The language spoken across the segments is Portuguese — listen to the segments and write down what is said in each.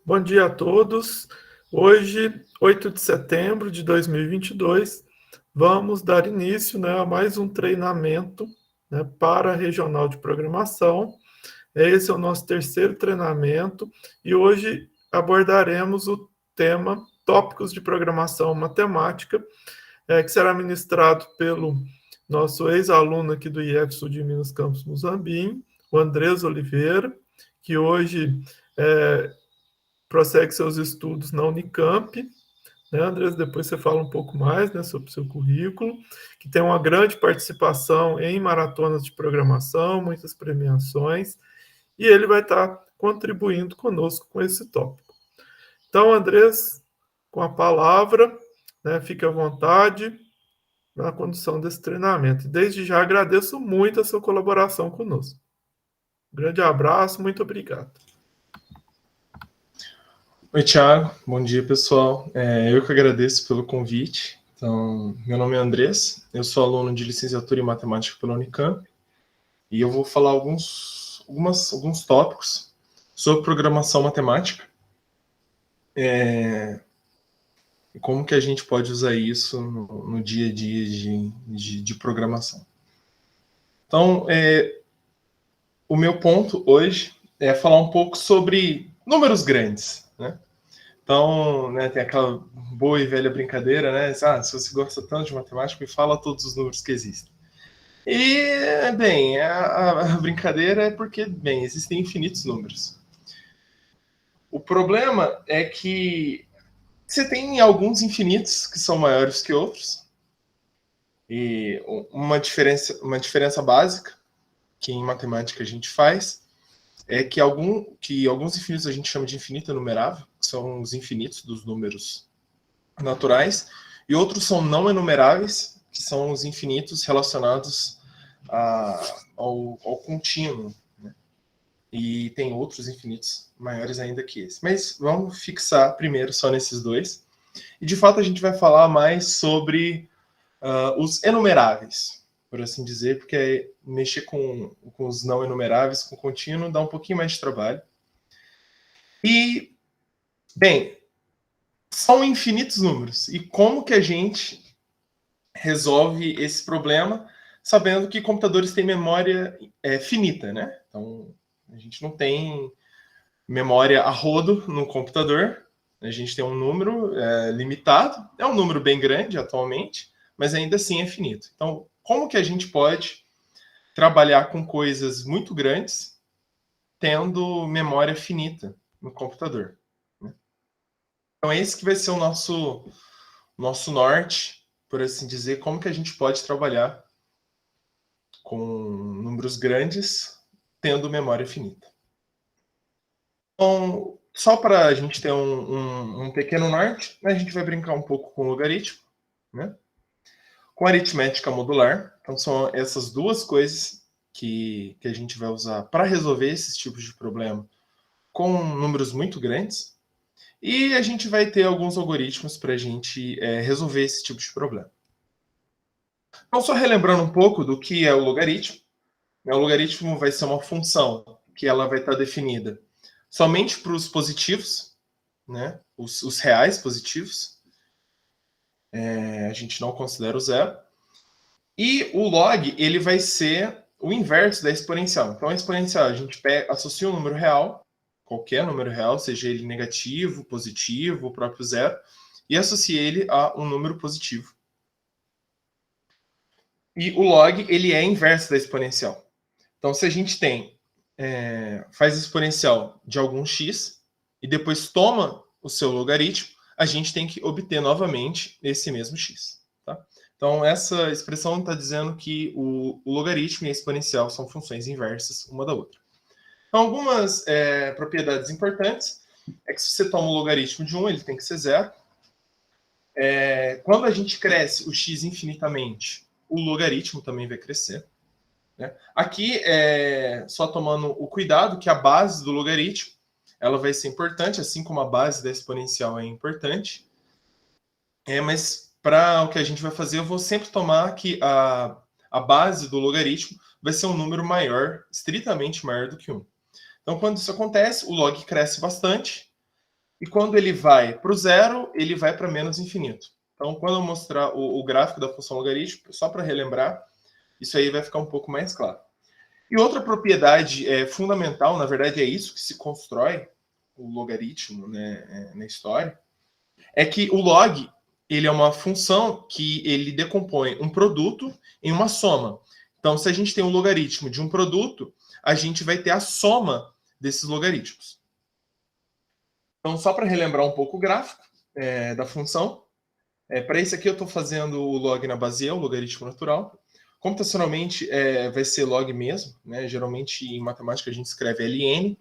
Bom dia a todos. Hoje, 8 de setembro de 2022, vamos dar início, a mais um treinamento, para a Regional de Programação. Esse é o nosso terceiro treinamento e hoje abordaremos o tema Tópicos de Programação Matemática, que será ministrado pelo nosso ex-aluno aqui do IEF Sul de Minas Campus Muzambinho, o Andrés Oliveira, que hoje prossegue seus estudos na Unicamp. Andrés, depois você fala um pouco mais, sobre o seu currículo, que tem uma grande participação em maratonas de programação, muitas premiações, e ele vai estar contribuindo conosco com esse tópico. Então, Andrés, com a palavra, fique à vontade na condução desse treinamento. Desde já agradeço muito a sua colaboração conosco. Grande abraço, muito obrigado. Oi, Thiago. Bom dia, pessoal. Eu que agradeço pelo convite. Então, meu nome é Andrés, eu sou aluno de licenciatura em matemática pela Unicamp e eu vou falar alguns tópicos sobre programação matemática e como que a gente pode usar isso no dia a dia de programação. Então, o meu ponto hoje é falar um pouco sobre números grandes, né? Então, tem aquela boa e velha brincadeira, né? Se você gosta tanto de matemática, me fala todos os números que existem. E, bem, a brincadeira é porque, bem, existem infinitos números. O problema é que você tem alguns infinitos que são maiores que outros. E uma diferença básica que em matemática a gente faz é que alguns infinitos a gente chama de infinito enumerável, que são os infinitos dos números naturais, e outros são não enumeráveis, que são os infinitos relacionados ao contínuo, né? E tem outros infinitos maiores ainda que esse. Mas vamos fixar primeiro só nesses dois. E de fato a gente vai falar mais sobre os enumeráveis, por assim dizer, porque mexer com os não enumeráveis, com contínuo, dá um pouquinho mais de trabalho. E, bem, são infinitos números. E como que a gente resolve esse problema sabendo que computadores têm memória finita, né? Então, a gente não tem memória a rodo no computador. A gente tem um número limitado. É um número bem grande atualmente, mas ainda assim é finito. Então, como que a gente pode trabalhar com coisas muito grandes tendo memória finita no computador, né? Então, esse que vai ser o nosso norte, por assim dizer, como que a gente pode trabalhar com números grandes tendo memória finita. Então, só para a gente ter um pequeno norte, a gente vai brincar um pouco com logaritmo, né? Com aritmética modular. Então, são essas duas coisas que a gente vai usar para resolver esses tipos de problema com números muito grandes. E a gente vai ter alguns algoritmos para a gente resolver esse tipo de problema. Então, só relembrando um pouco do que é o logaritmo. O logaritmo vai ser uma função que ela vai estar definida somente para os positivos, né? Os reais positivos. A gente não considera o zero. E o log, ele vai ser o inverso da exponencial. Então, a exponencial, a gente associa um número real, qualquer número real, seja ele negativo, positivo, o próprio zero, e associa ele a um número positivo. E o log, ele é inverso da exponencial. Então, se a gente faz exponencial de algum x e depois toma o seu logaritmo, a gente tem que obter novamente esse mesmo x. Tá? Então, essa expressão está dizendo que o logaritmo e a exponencial são funções inversas uma da outra. Então, algumas propriedades importantes é que se você toma o logaritmo de 1, ele tem que ser zero. Quando a gente cresce o x infinitamente, o logaritmo também vai crescer. Né? Aqui, só tomando o cuidado que a base do logaritmo ela vai ser importante, assim como a base da exponencial é importante. Mas para o que a gente vai fazer, eu vou sempre tomar que a base do logaritmo vai ser um número maior, estritamente maior do que 1. Então, quando isso acontece, o log cresce bastante E quando ele vai para o zero, ele vai para menos infinito. Então, quando eu mostrar o gráfico da função logarítmica, só para relembrar, isso aí vai ficar um pouco mais claro. E outra propriedade fundamental, na verdade é isso que se constrói o logaritmo, né, na história, é que o log ele é uma função que ele decompõe um produto em uma soma. Então, se a gente tem um logaritmo de um produto, a gente vai ter a soma desses logaritmos. Então, só para relembrar um pouco o gráfico da função, para esse aqui eu estou fazendo o log na base E, o logaritmo natural. Computacionalmente vai ser log mesmo, né? Geralmente em matemática a gente escreve ln,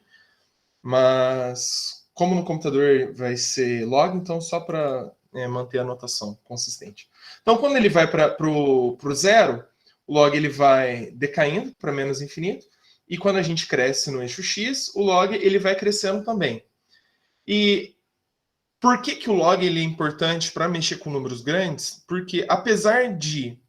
mas como no computador vai ser log, então só para manter a notação consistente. Então, quando ele vai para o zero, o log ele vai decaindo para menos infinito, e quando a gente cresce no eixo x, o log ele vai crescendo também. E por que o log ele é importante para mexer com números grandes? Porque apesar de,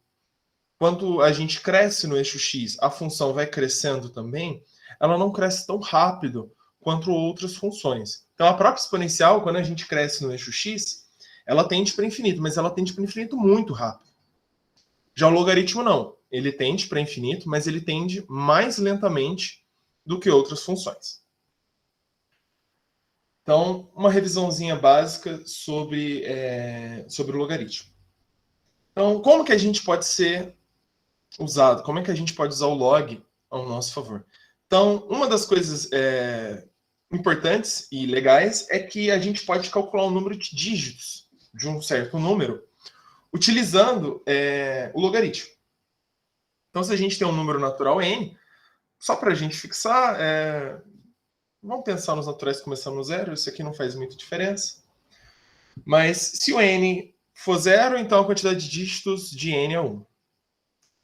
quando a gente cresce no eixo x, a função vai crescendo também, ela não cresce tão rápido quanto outras funções. Então, a própria exponencial, quando a gente cresce no eixo x, ela tende para infinito, mas ela tende para infinito muito rápido. Já o logaritmo não. Ele tende para infinito, mas ele tende mais lentamente do que outras funções. Então, uma revisãozinha básica sobre o logaritmo. Então, como que a gente pode ser usado? Como é que a gente pode usar o log ao nosso favor? Então, uma das coisas importantes e legais é que a gente pode calcular o número de dígitos de um certo número utilizando o logaritmo. Então, se a gente tem um número natural n, só para a gente fixar, vamos pensar nos naturais começando no zero, isso aqui não faz muita diferença. Mas se o n for zero, então a quantidade de dígitos de n é 1.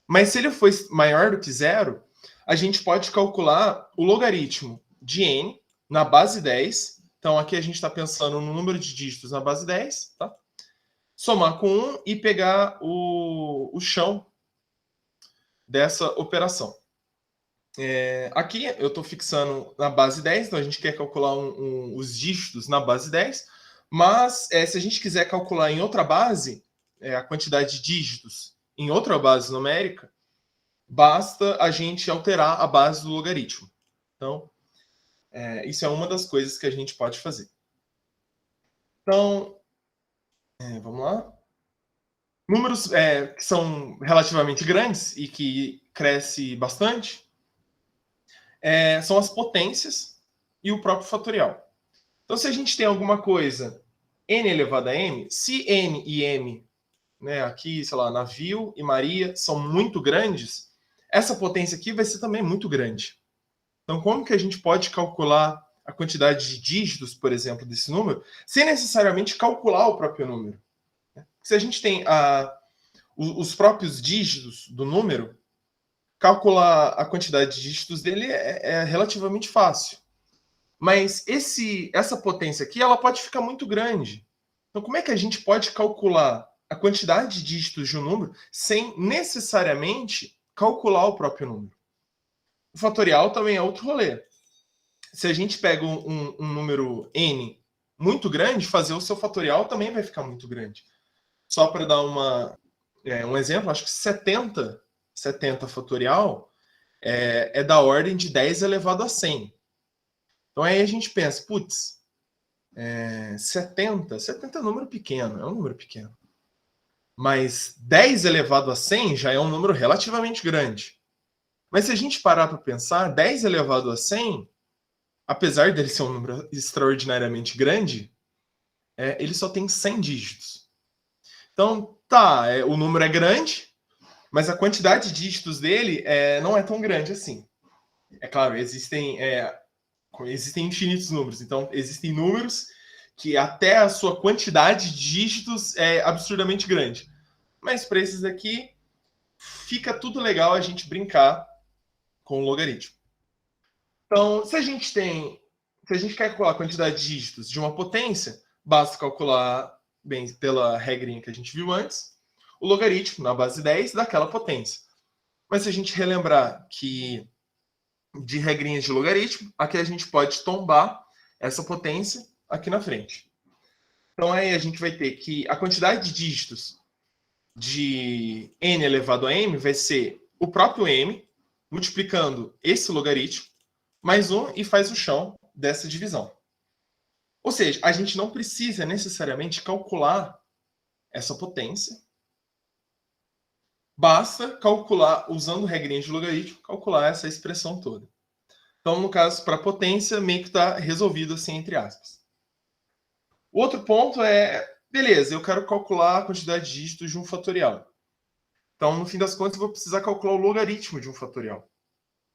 Mas se ele for maior do que zero, a gente pode calcular o logaritmo de n na base 10. Então aqui a gente está pensando no número de dígitos na base 10, tá? Somar com 1 e pegar o chão dessa operação. Aqui eu estou fixando na base 10, então a gente quer calcular os dígitos na base 10, mas se a gente quiser calcular em outra base, a quantidade de dígitos em outra base numérica, basta a gente alterar a base do logaritmo. Então, isso é uma das coisas que a gente pode fazer. Então, vamos lá. Números que são relativamente grandes e que cresce bastante são as potências e o próprio fatorial. Então, se a gente tem alguma coisa n elevado a m, se n e m, né, aqui, sei lá, navio e Maria, são muito grandes, essa potência aqui vai ser também muito grande. Então, como que a gente pode calcular a quantidade de dígitos, por exemplo, desse número, sem necessariamente calcular o próprio número? Se a gente tem os próprios dígitos do número, calcular a quantidade de dígitos dele é relativamente fácil. Mas essa potência aqui, ela pode ficar muito grande. Então, como é que a gente pode calcular a quantidade de dígitos de um número sem necessariamente calcular o próprio número? O fatorial também é outro rolê. Se a gente pega um número n muito grande, fazer o seu fatorial também vai ficar muito grande. Só para dar um exemplo, acho que 70 fatorial é da ordem de 10 elevado a 100. Então aí a gente pensa, putz, 70 é um número pequeno, Mas 10 elevado a 100 já é um número relativamente grande. Mas se a gente parar para pensar, 10 elevado a 100, apesar dele ser um número extraordinariamente grande, ele só tem 100 dígitos. Então, o número é grande, mas a quantidade de dígitos dele não é tão grande assim. É claro, existem infinitos números. Então, existem números que até a sua quantidade de dígitos é absurdamente grande. Mas para esses aqui, fica tudo legal a gente brincar com o logaritmo. Então, se a gente quer calcular a quantidade de dígitos de uma potência, basta calcular, bem, pela regrinha que a gente viu antes, o logaritmo na base 10 daquela potência. Mas se a gente relembrar que de regrinhas de logaritmo, aqui a gente pode tombar essa potência, aqui na frente. Então aí a gente vai ter que a quantidade de dígitos de n elevado a m vai ser o próprio m multiplicando esse logaritmo mais 1 e faz o chão dessa divisão. Ou seja, a gente não precisa necessariamente calcular essa potência. Basta calcular, usando regrinha de logaritmo, calcular essa expressão toda. Então, no caso, para a potência, meio que está resolvido assim, entre aspas. O outro ponto é, beleza, eu quero calcular a quantidade de dígitos de um fatorial. Então, no fim das contas, eu vou precisar calcular o logaritmo de um fatorial.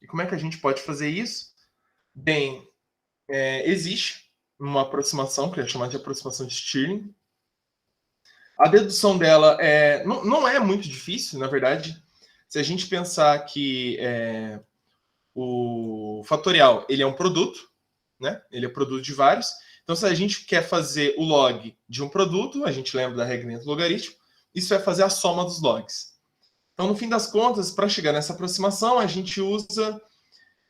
E como é que a gente pode fazer isso? Bem, existe uma aproximação, que é chamada de aproximação de Stirling. A dedução dela não é muito difícil, na verdade. Se a gente pensar que o fatorial ele é um produto, né? Ele é produto de vários. Então, se a gente quer fazer o log de um produto, a gente lembra da regrinha do logaritmo, isso é fazer a soma dos logs. Então, no fim das contas, para chegar nessa aproximação, a gente usa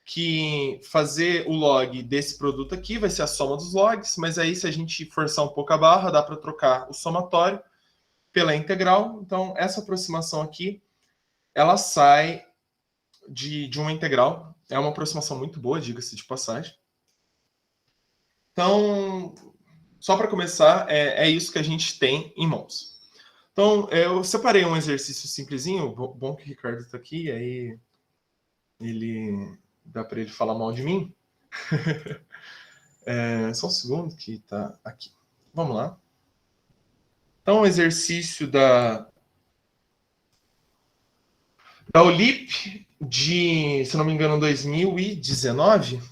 que fazer o log desse produto aqui vai ser a soma dos logs, mas aí se a gente forçar um pouco a barra, dá para trocar o somatório pela integral. Então, essa aproximação aqui, ela sai de uma integral. É uma aproximação muito boa, diga-se de passagem. Então, só para começar, é isso que a gente tem em mãos. Então, eu separei um exercício simplesinho. Bom que o Ricardo está aqui, aí ele dá para ele falar mal de mim. Só um segundo que está aqui. Vamos lá. Então, o exercício da OLIP de, se não me engano, 2019.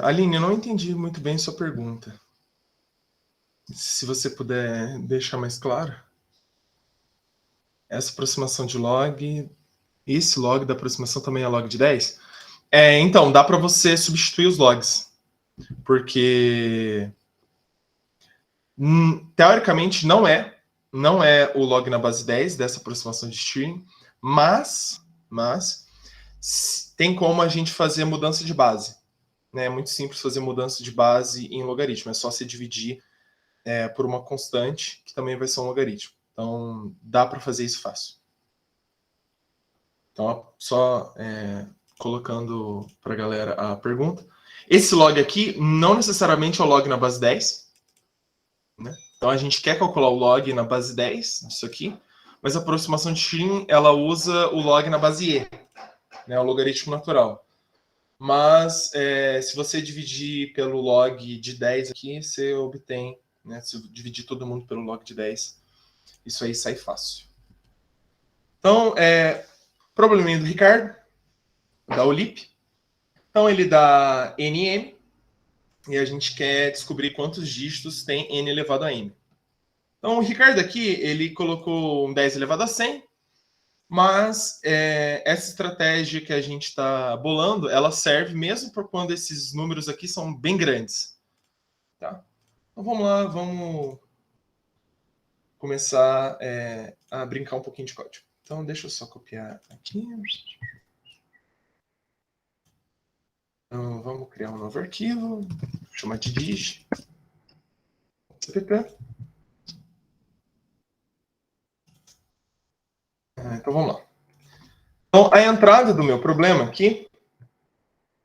Aline, eu não entendi muito bem sua pergunta. Se você puder deixar mais claro. Essa aproximação de log, esse log da aproximação também é log de 10? Então, dá para você substituir os logs. Porque, teoricamente, não é o log na base 10 dessa aproximação de Stirling, mas tem como a gente fazer mudança de base. Né? É muito simples fazer mudança de base em logaritmo. É só você dividir por uma constante, que também vai ser um logaritmo. Então, dá para fazer isso fácil. Então, só colocando para a galera a pergunta. Esse log aqui não necessariamente é o log na base 10. Né? Então, a gente quer calcular o log na base 10 disso aqui, mas a aproximação de Stirling, ela usa o log na base E, né? O logaritmo natural. Mas, se você dividir pelo log de 10 aqui, você obtém, né? Se dividir todo mundo pelo log de 10, isso aí sai fácil. Então, probleminha do Ricardo, da OLIP. Então, ele dá NM, e a gente quer descobrir quantos dígitos tem n elevado a m. Então, o Ricardo aqui, ele colocou um 10 elevado a 100, mas essa estratégia que a gente está bolando, ela serve mesmo para quando esses números aqui são bem grandes. Tá? Então, vamos lá, vamos começar a brincar um pouquinho de código. Então, deixa eu só copiar aqui. Então, vamos criar um novo arquivo, chamar de dig. CPP. Então, vamos lá. Então, a entrada do meu problema aqui,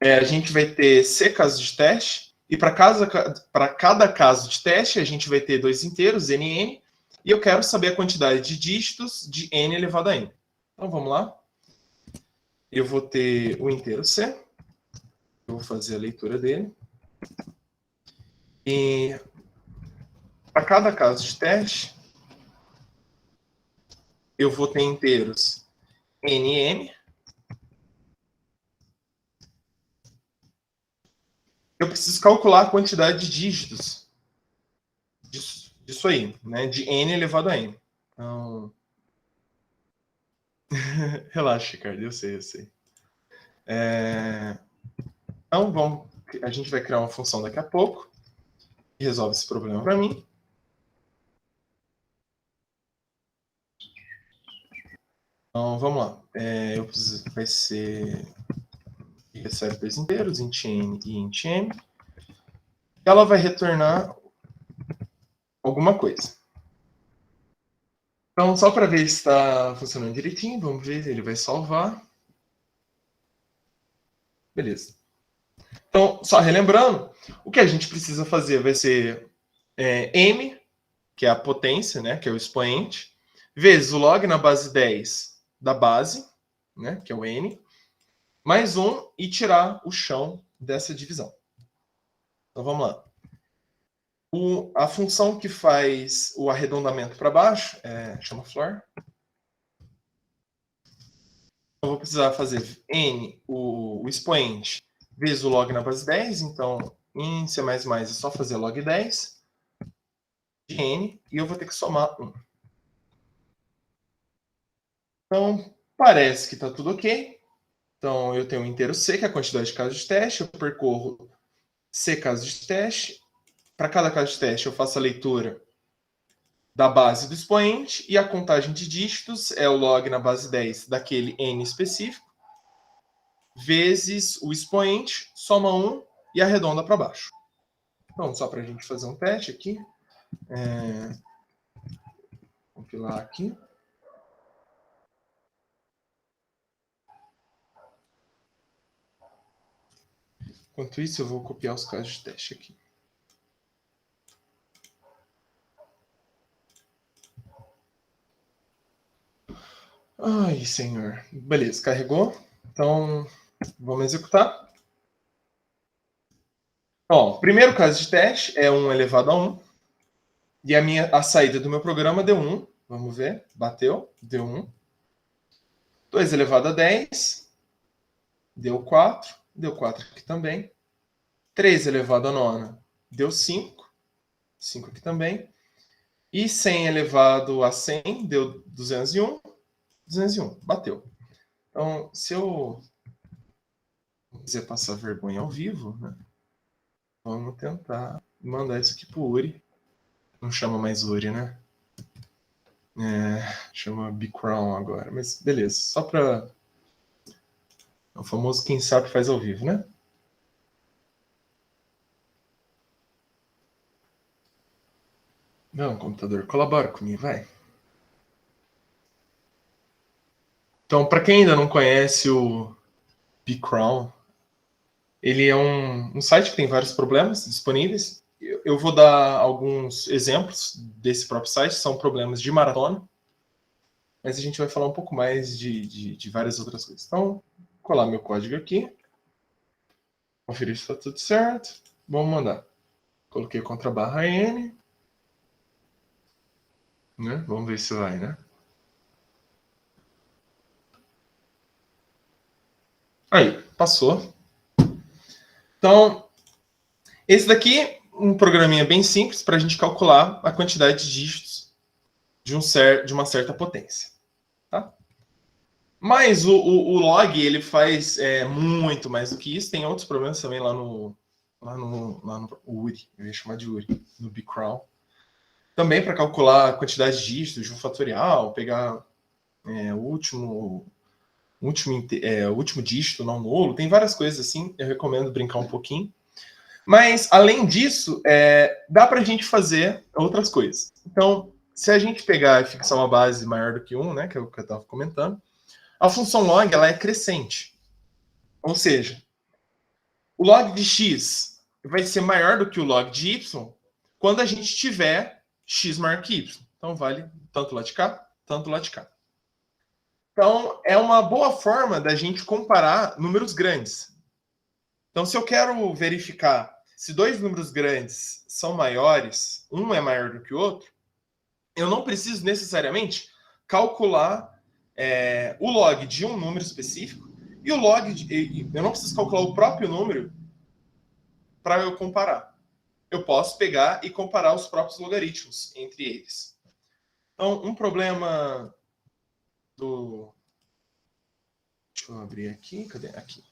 a gente vai ter C casos de teste, e para cada caso de teste, a gente vai ter dois inteiros, nn, e eu quero saber a quantidade de dígitos de n elevado a n. Então, vamos lá. Eu vou ter o inteiro C. Eu vou fazer a leitura dele. E para cada caso de teste, eu vou ter inteiros nm. Eu preciso calcular a quantidade de dígitos disso aí, né? De n elevado a n. Então, relaxa, Ricardo, eu sei. Então, a gente vai criar uma função daqui a pouco que resolve esse problema para mim. Então, vamos lá. Vai ser recebe dois inteiros, int n e int m. Ela vai retornar alguma coisa. Então, só para ver se está funcionando direitinho, vamos ver, ele vai salvar. Beleza. Então, só relembrando, o que a gente precisa fazer vai ser m, que é a potência, né, que é o expoente, vezes o log na base 10 da base, né, que é o n, mais 1 e tirar o chão dessa divisão. Então, vamos lá. A função que faz o arredondamento para baixo chama floor. Eu vou precisar fazer n, o expoente, vezes o log na base 10. Então, em C++ é só fazer log 10 de n, e eu vou ter que somar 1. Então, parece que está tudo ok. Então, eu tenho um inteiro C, que é a quantidade de casos de teste. Eu percorro C casos de teste. Para cada caso de teste, eu faço a leitura da base do expoente, e a contagem de dígitos é o log na base 10 daquele n específico, vezes o expoente, soma 1 e arredonda para baixo. Então, só para a gente fazer um teste aqui. Vou compilar aqui. Enquanto isso, eu vou copiar os casos de teste aqui. Ai, senhor. Beleza, carregou. Então, vamos executar. Ó, primeiro caso de teste é 1 elevado a 1. E a saída do meu programa deu 1. Vamos ver. Bateu. Deu 1. 2 elevado a 10. Deu 4. Deu 4 aqui também. 3 elevado a 9. Deu 5. 5 aqui também. E 100 elevado a 100 deu 201. 201. Bateu. Então, se eu quiser passar vergonha ao vivo, né? Vamos tentar mandar isso aqui pro Uri. Não chama mais Uri, né? Chama Bcrown agora. Mas beleza. Só para... É o famoso quem sabe faz ao vivo, né? Não, computador, colabora comigo, vai. Então, para quem ainda não conhece o Bcrown, ele é um site que tem vários problemas disponíveis. Eu vou dar alguns exemplos desse próprio site, são problemas de maratona, mas a gente vai falar um pouco mais de várias outras coisas. Então, vou colar meu código aqui, conferir se está tudo certo, vamos mandar. Coloquei o contrabarra N, né? Vamos ver se vai, né? Aí, passou. Então, esse daqui é um programinha bem simples para a gente calcular a quantidade de dígitos de uma certa potência. Tá? Mas o log ele faz muito mais do que isso. Tem outros problemas também lá no URI. Eu ia chamar de URI, no Bcrown. Também para calcular a quantidade de dígitos de um fatorial, pegar o último dígito não nulo. Tem várias coisas assim. Eu recomendo brincar um pouquinho. Mas, além disso, dá para a gente fazer outras coisas. Então, se a gente pegar e fixar uma base maior do que 1, né, que é o que eu estava comentando, a função log ela é crescente. Ou seja, o log de x vai ser maior do que o log de y quando a gente tiver x maior que y. Então, vale tanto lá de cá, tanto lá de cá. Então, é uma boa forma da gente comparar números grandes. Então, se eu quero verificar se dois números grandes são maiores, um é maior do que o outro, eu não preciso necessariamente calcular o log de um número específico e o log eu não preciso calcular o próprio número para eu comparar. Eu posso pegar e comparar os próprios logaritmos entre eles. Então, um problema do... Deixa eu abrir aqui. Cadê? Aqui.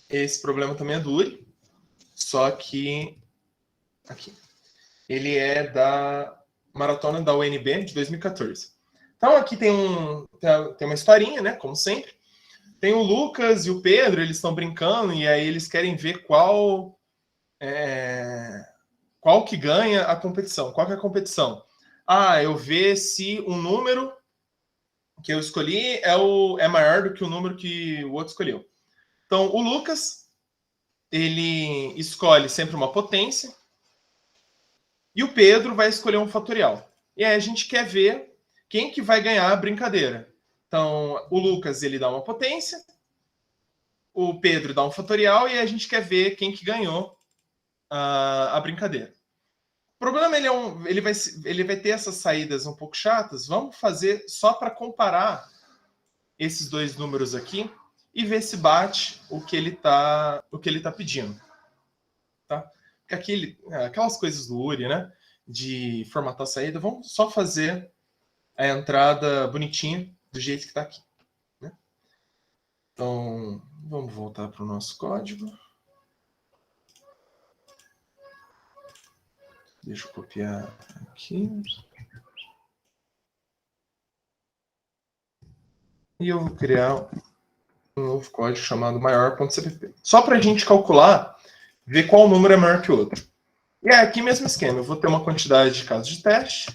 Esse problema também é do Uri, só que aqui. Ele é da maratona da UNB de 2014. Então, aqui tem uma historinha, né? Como sempre. Tem o Lucas e o Pedro, eles estão brincando, e aí eles querem ver qual que ganha a competição. Qual que é a competição? Eu ver se o número que eu escolhi é maior do que o número que o outro escolheu. Então, o Lucas, ele escolhe sempre uma potência, e o Pedro vai escolher um fatorial. E aí a gente quer ver quem que vai ganhar a brincadeira. Então, o Lucas, ele dá uma potência, o Pedro dá um fatorial, e a gente quer ver quem que ganhou a brincadeira. O problema ele vai ter essas saídas um pouco chatas. Vamos fazer só para comparar esses dois números aqui e ver se bate o que ele tá pedindo. Tá? Porque aquelas coisas do URI, né? De formatar a saída, vamos só fazer a entrada bonitinha do jeito que está aqui. Né? Então, vamos voltar para o nosso código. Deixa eu copiar aqui. E eu vou criar um novo código chamado maior.cpp. Só para a gente calcular, ver qual número é maior que o outro. E é aqui mesmo esquema. Eu vou ter uma quantidade de casos de teste.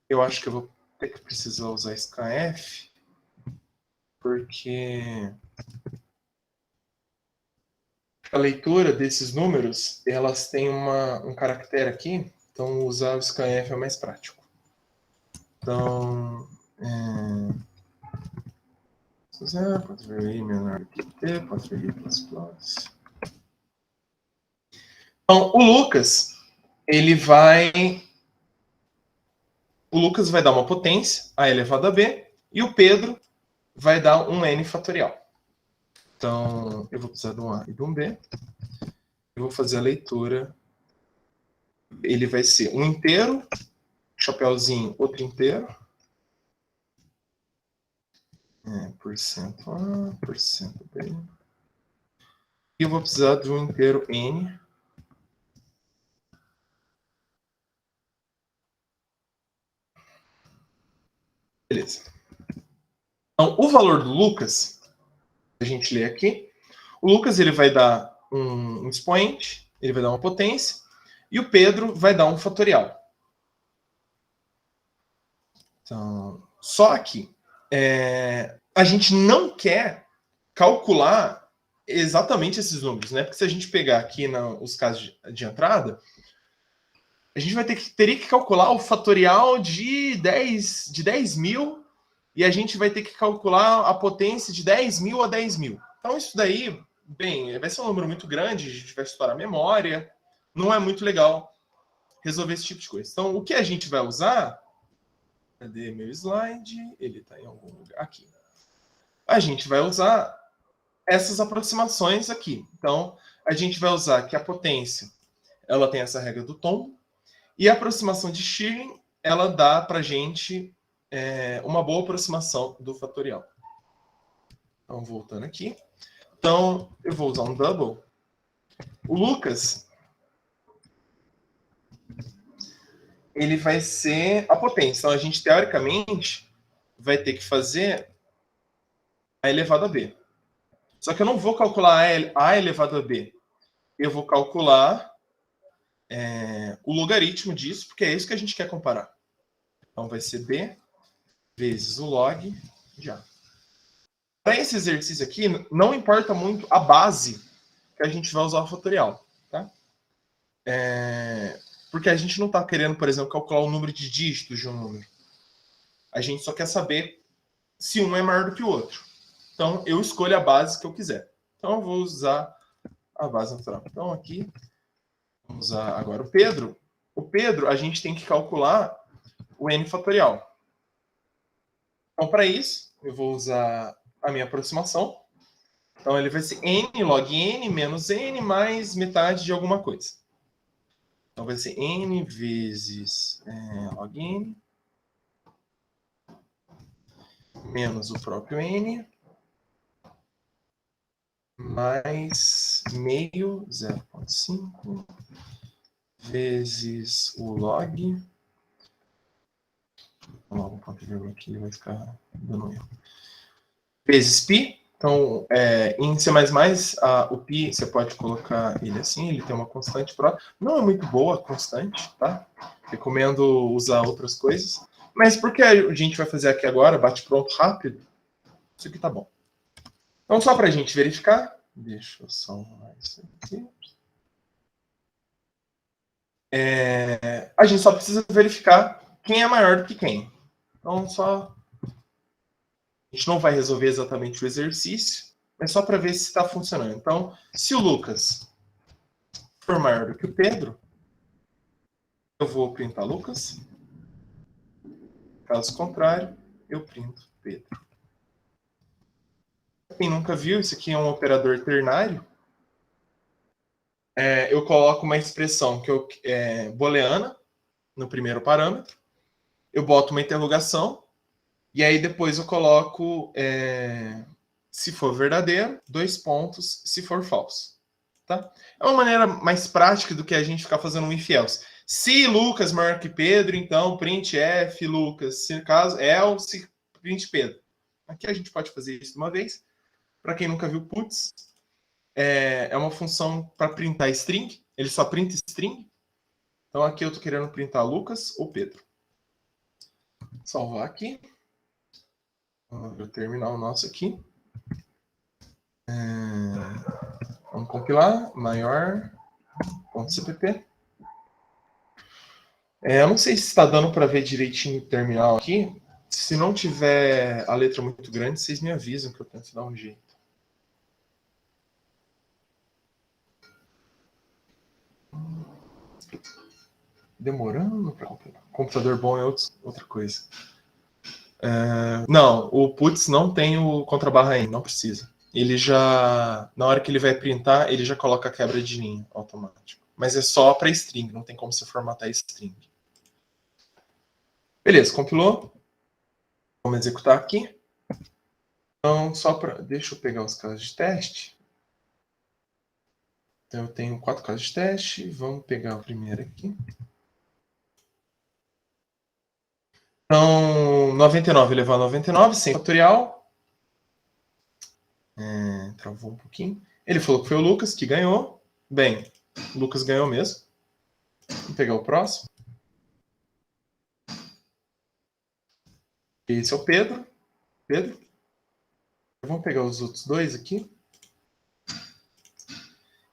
Eu acho que eu vou ter que precisar usar scanf, porque a leitura desses números, elas têm um caractere aqui, então usar o scanf é mais prático. Então, pode ver aí menor que t, pode ver aí plus. Então, o Lucas vai dar uma potência, a elevado a b, e o Pedro vai dar um n fatorial. Então, eu vou precisar de um a e de um b. Eu vou fazer a leitura. Ele vai ser um inteiro, chapéuzinho, outro inteiro. Porcento A, porcento B. E eu vou precisar de um inteiro N. Beleza. Então, o valor do Lucas, a gente lê aqui. O Lucas ele vai dar um expoente, ele vai dar uma potência, e o Pedro vai dar um fatorial. Então, só aqui. A gente não quer calcular exatamente esses números, né? Porque se a gente pegar aqui os casos de entrada, a gente teria que calcular o fatorial de 10 mil, e a gente vai ter que calcular a potência de 10 mil a 10 mil. Então, isso daí, bem, vai ser um número muito grande, a gente vai estourar a memória, não é muito legal resolver esse tipo de coisa. Então, o que a gente vai usar... Cadê meu slide? Ele está em algum lugar aqui. A gente vai usar essas aproximações aqui. Então, a gente vai usar que a potência, ela tem essa regra do tom, e a aproximação de Stirling, ela dá para a gente uma boa aproximação do fatorial. Então, voltando aqui. Então, eu vou usar um double. O Lucas, ele vai ser a potência. Então, a gente, teoricamente, vai ter que fazer a elevado a b. Só que eu não vou calcular a elevado a b. Eu vou calcular o logaritmo disso, porque é isso que a gente quer comparar. Então, vai ser b vezes o log de a. Para esse exercício aqui, não importa muito a base que a gente vai usar o fatorial. Tá? Porque a gente não está querendo, por exemplo, calcular o número de dígitos de um número. A gente só quer saber se um é maior do que o outro. Então, eu escolho a base que eu quiser. Então, eu vou usar a base natural. Então, aqui, vamos usar agora o Pedro. O Pedro, a gente tem que calcular o n fatorial. Então, para isso, eu vou usar a minha aproximação. Então, ele vai ser n log n menos n mais metade de alguma coisa. Então, vai ser n vezes log n menos o próprio n mais meio, 0,5, vezes o log Logo um ponto e vírgula aqui, vai ficar dando erro. Vezes π. Então, em C++, o π, você pode colocar ele assim, ele tem uma constante própria. Não é muito boa a constante, tá? Recomendo usar outras coisas. Mas porque a gente vai fazer aqui agora, bate pronto rápido, isso aqui tá bom. Então, só para a gente verificar, deixa eu salvar isso aqui. A gente só precisa verificar quem é maior do que quem. Então, a gente não vai resolver exatamente o exercício, mas só para ver se está funcionando. Então, se o Lucas for maior do que o Pedro, eu vou printar Lucas. Caso contrário, eu printo Pedro. Quem nunca viu, isso aqui é um operador ternário. Eu coloco uma expressão booleana no primeiro parâmetro. Eu boto uma interrogação. E aí depois eu coloco, se for verdadeiro, 2 pontos, se for falso. Tá? É uma maneira mais prática do que a gente ficar fazendo um if else. Se Lucas maior que Pedro, então print F Lucas. Se caso else, print Pedro. Aqui a gente pode fazer isso de uma vez. Para quem nunca viu puts, é uma função para printar string. Ele só printa string. Então aqui eu estou querendo printar Lucas ou Pedro. Salvar aqui. Vou terminar o nosso aqui. Vamos compilar. Maior.cpp. Eu não sei se está dando para ver direitinho o terminal aqui. Se não tiver a letra muito grande, vocês me avisam que eu tento dar um jeito. Demorando para compilar. Computador bom é outra coisa. Não, o puts não tem o contrabarra em, não precisa. Ele já, na hora que ele vai printar, ele já coloca a quebra de linha automático. Mas é só para string, não tem como você formatar string. Beleza, compilou. Vamos executar aqui. Então, deixa eu pegar os casos de teste. Então, eu tenho 4 casos de teste. Vamos pegar o primeiro aqui. Então, 99 elevado a 99, sem fatorial. Travou um pouquinho. Ele falou que foi o Lucas que ganhou. Bem, o Lucas ganhou mesmo. Vamos pegar o próximo. Esse é o Pedro. Vamos pegar os outros dois aqui.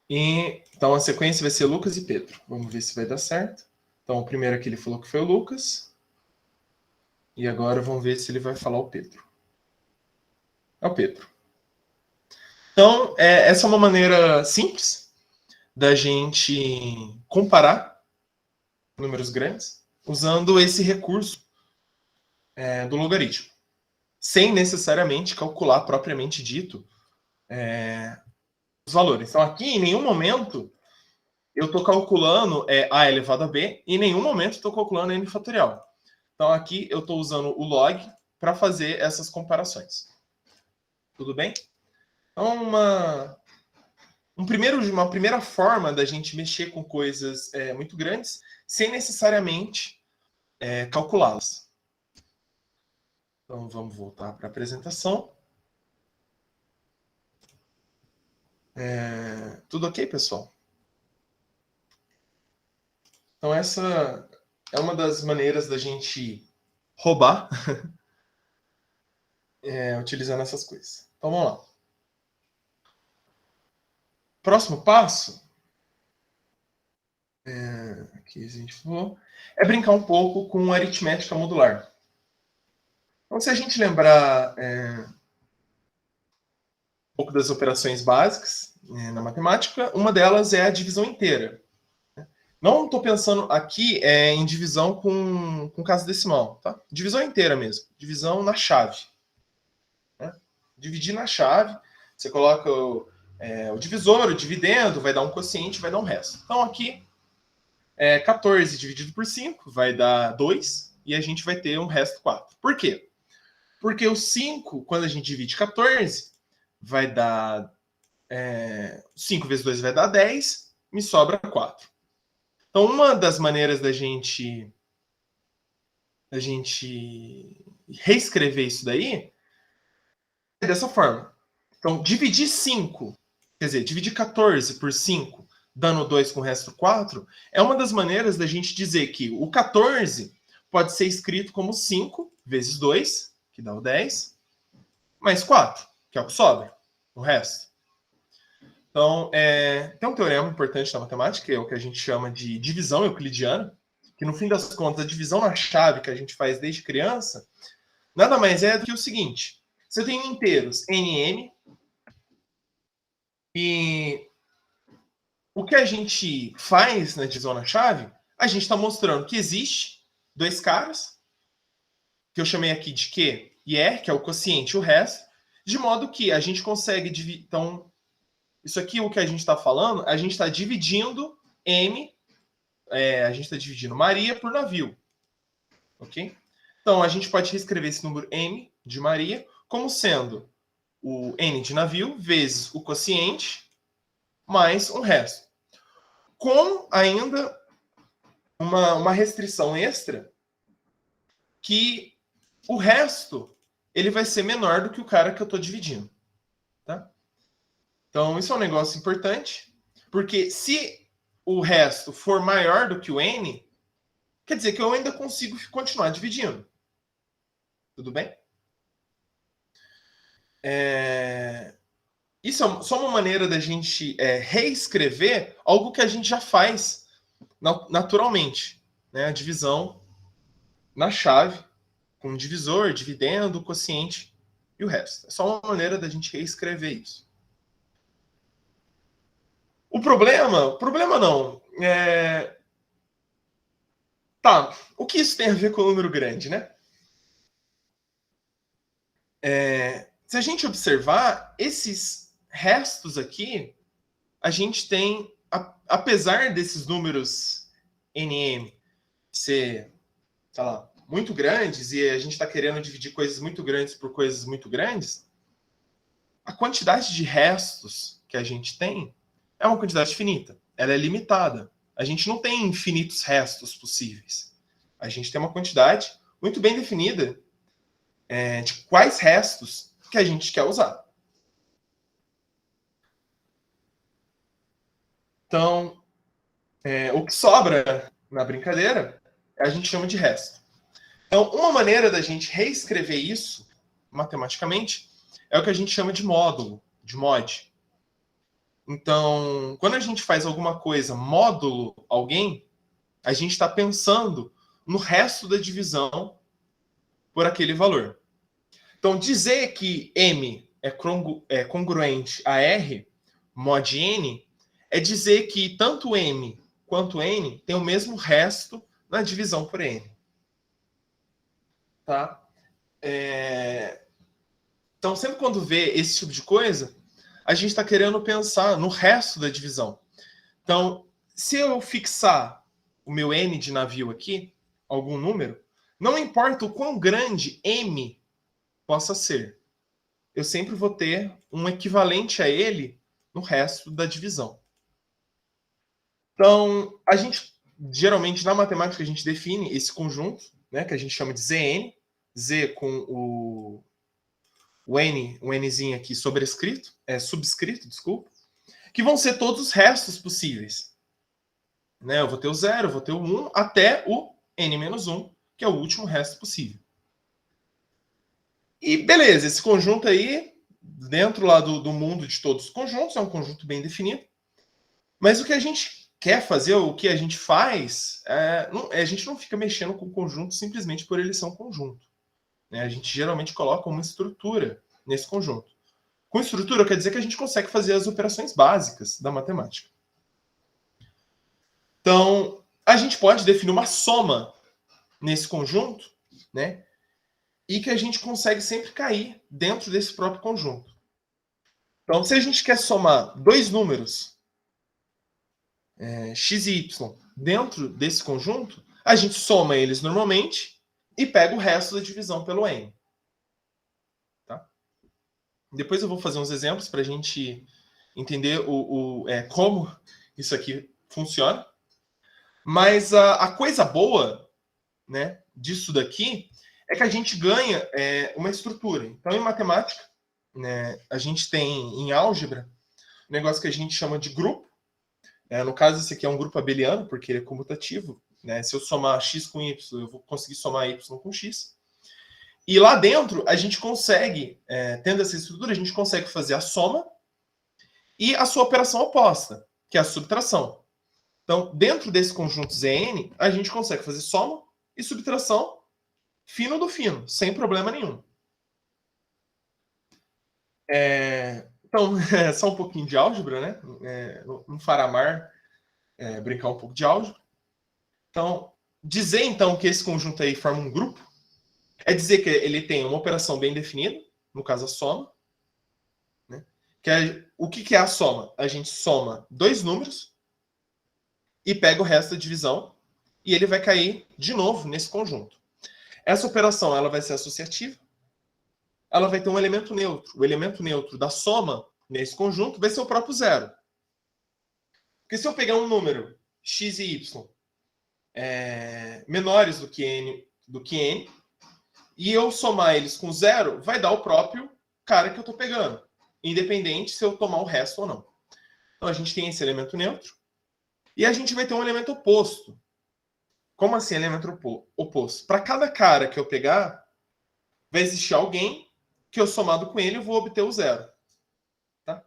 Então, a sequência vai ser Lucas e Pedro. Vamos ver se vai dar certo. Então, o primeiro aqui ele falou que foi o Lucas. E agora vamos ver se ele vai falar o Pedro. É o Pedro. Então, essa é uma maneira simples da gente comparar números grandes usando esse recurso do logaritmo, sem necessariamente calcular propriamente dito os valores. Então, aqui, em nenhum momento, eu estou calculando a elevado a b, e em nenhum momento estou calculando n fatorial. Então, aqui eu estou usando o log para fazer essas comparações. Tudo bem? Então, uma primeira forma da gente mexer com coisas muito grandes, sem necessariamente calculá-las. Então, vamos voltar para a apresentação. Tudo ok, pessoal? Então, essa é uma das maneiras da gente roubar utilizando essas coisas. Então, vamos lá. Próximo passo, aqui a gente falou, é brincar um pouco com aritmética modular. Então, se a gente lembrar um pouco das operações básicas na matemática, uma delas é a divisão inteira. Não estou pensando aqui em divisão com casa decimal, tá? Divisão inteira mesmo, divisão na chave. Né? Dividir na chave, você coloca o divisor, o dividendo, vai dar um quociente, vai dar um resto. Então aqui, 14 dividido por 5 vai dar 2 e a gente vai ter um resto 4. Por quê? Porque o 5, quando a gente divide 14, vai dar 5 vezes 2 vai dar 10, me sobra 4. Então, uma das maneiras da gente reescrever isso daí é dessa forma. Então, dividir 5, quer dizer, dividir 14 por 5, dando 2 com o resto 4, é uma das maneiras da gente dizer que o 14 pode ser escrito como 5 vezes 2, que dá o 10, mais 4, que é o que sobra, o resto. Então, tem um teorema importante na matemática, que é o que a gente chama de divisão euclidiana, que no fim das contas, a divisão na chave que a gente faz desde criança, nada mais é do que o seguinte: você tem inteiros NM, e o que a gente faz na divisão na chave, a gente está mostrando que existe dois caras, que eu chamei aqui de Q e R, que é o quociente e o resto, de modo que a gente consegue dividir. Então, isso aqui, o que a gente está falando, a gente está dividindo M, a gente está dividindo Maria por navio. Ok? Então, a gente pode reescrever esse número M de Maria como sendo o N de navio vezes o quociente mais um resto. Com ainda uma restrição extra, que o resto ele vai ser menor do que o cara que eu estou dividindo. Tá? Então, isso é um negócio importante, porque se o resto for maior do que o N, quer dizer que eu ainda consigo continuar dividindo. Tudo bem? Isso é só uma maneira da gente reescrever algo que a gente já faz naturalmente. Né? A divisão na chave, com divisor, dividendo, quociente e o resto. É só uma maneira da gente reescrever isso. O problema não. Tá, o que isso tem a ver com o número grande, né? Se a gente observar, esses restos aqui, a gente tem, apesar desses números NM ser, sei lá, muito grandes, e a gente está querendo dividir coisas muito grandes por coisas muito grandes, a quantidade de restos que a gente tem é uma quantidade finita. Ela é limitada. A gente não tem infinitos restos possíveis. A gente tem uma quantidade muito bem definida de quais restos que a gente quer usar. Então, o que sobra na brincadeira, a gente chama de resto. Então, uma maneira da gente reescrever isso matematicamente é o que a gente chama de módulo, de mod. Então, quando a gente faz alguma coisa módulo alguém, a gente está pensando no resto da divisão por aquele valor. Então, dizer que M é congruente a R, mod N, é dizer que tanto M quanto N tem o mesmo resto na divisão por N. Tá? Então, sempre quando vê esse tipo de coisa, a gente está querendo pensar no resto da divisão. Então, se eu fixar o meu N de navio aqui, algum número, não importa o quão grande M possa ser, eu sempre vou ter um equivalente a ele no resto da divisão. Então, a gente, geralmente, na matemática, a gente define esse conjunto, né, que a gente chama de Zn, Z com o N, um Nzinho aqui subscrito, desculpa, que vão ser todos os restos possíveis. Né? Eu vou ter o 0, eu vou ter o 1, até o N-1, que é o último resto possível. E beleza, esse conjunto aí, dentro lá do mundo de todos os conjuntos, é um conjunto bem definido. Mas o que a gente quer fazer, o que a gente faz, a gente não fica mexendo com o conjunto simplesmente por ele ser um conjunto. Né? A gente geralmente coloca uma estrutura nesse conjunto. Com estrutura, quer dizer que a gente consegue fazer as operações básicas da matemática. Então, a gente pode definir uma soma nesse conjunto, né? E que a gente consegue sempre cair dentro desse próprio conjunto. Então, se a gente quer somar dois números, x e y, dentro desse conjunto, a gente soma eles normalmente e pega o resto da divisão pelo n. Tá? Depois eu vou fazer uns exemplos para a gente entender como isso aqui funciona. Mas a coisa boa né, disso daqui é que a gente ganha uma estrutura. Então, em matemática, né, a gente tem em álgebra um negócio que a gente chama de grupo. No caso, esse aqui é um grupo abeliano, porque ele é comutativo. Né? Se eu somar x com y, eu vou conseguir somar y com x. E lá dentro, a gente consegue, tendo essa estrutura, a gente consegue fazer a soma e a sua operação oposta, que é a subtração. Então, dentro desse conjunto Zn, a gente consegue fazer soma e subtração fino do fino, sem problema nenhum. Então, só um pouquinho de álgebra, né? No Faramar, brincar um pouco de álgebra. Então, dizer então que esse conjunto aí forma um grupo é dizer que ele tem uma operação bem definida, no caso a soma. Né? O que é a soma? A gente soma dois números e pega o resto da divisão e ele vai cair de novo nesse conjunto. Essa operação ela vai ser associativa. Ela vai ter um elemento neutro. O elemento neutro da soma nesse conjunto vai ser o próprio zero. Porque se eu pegar um número x e y menores do que n, e eu somar eles com zero, vai dar o próprio cara que eu estou pegando, independente se eu tomar o resto ou não. Então a gente tem esse elemento neutro e a gente vai ter um elemento oposto. Como assim elemento oposto? Para cada cara que eu pegar, vai existir alguém que eu somado com ele eu vou obter o zero. Tá?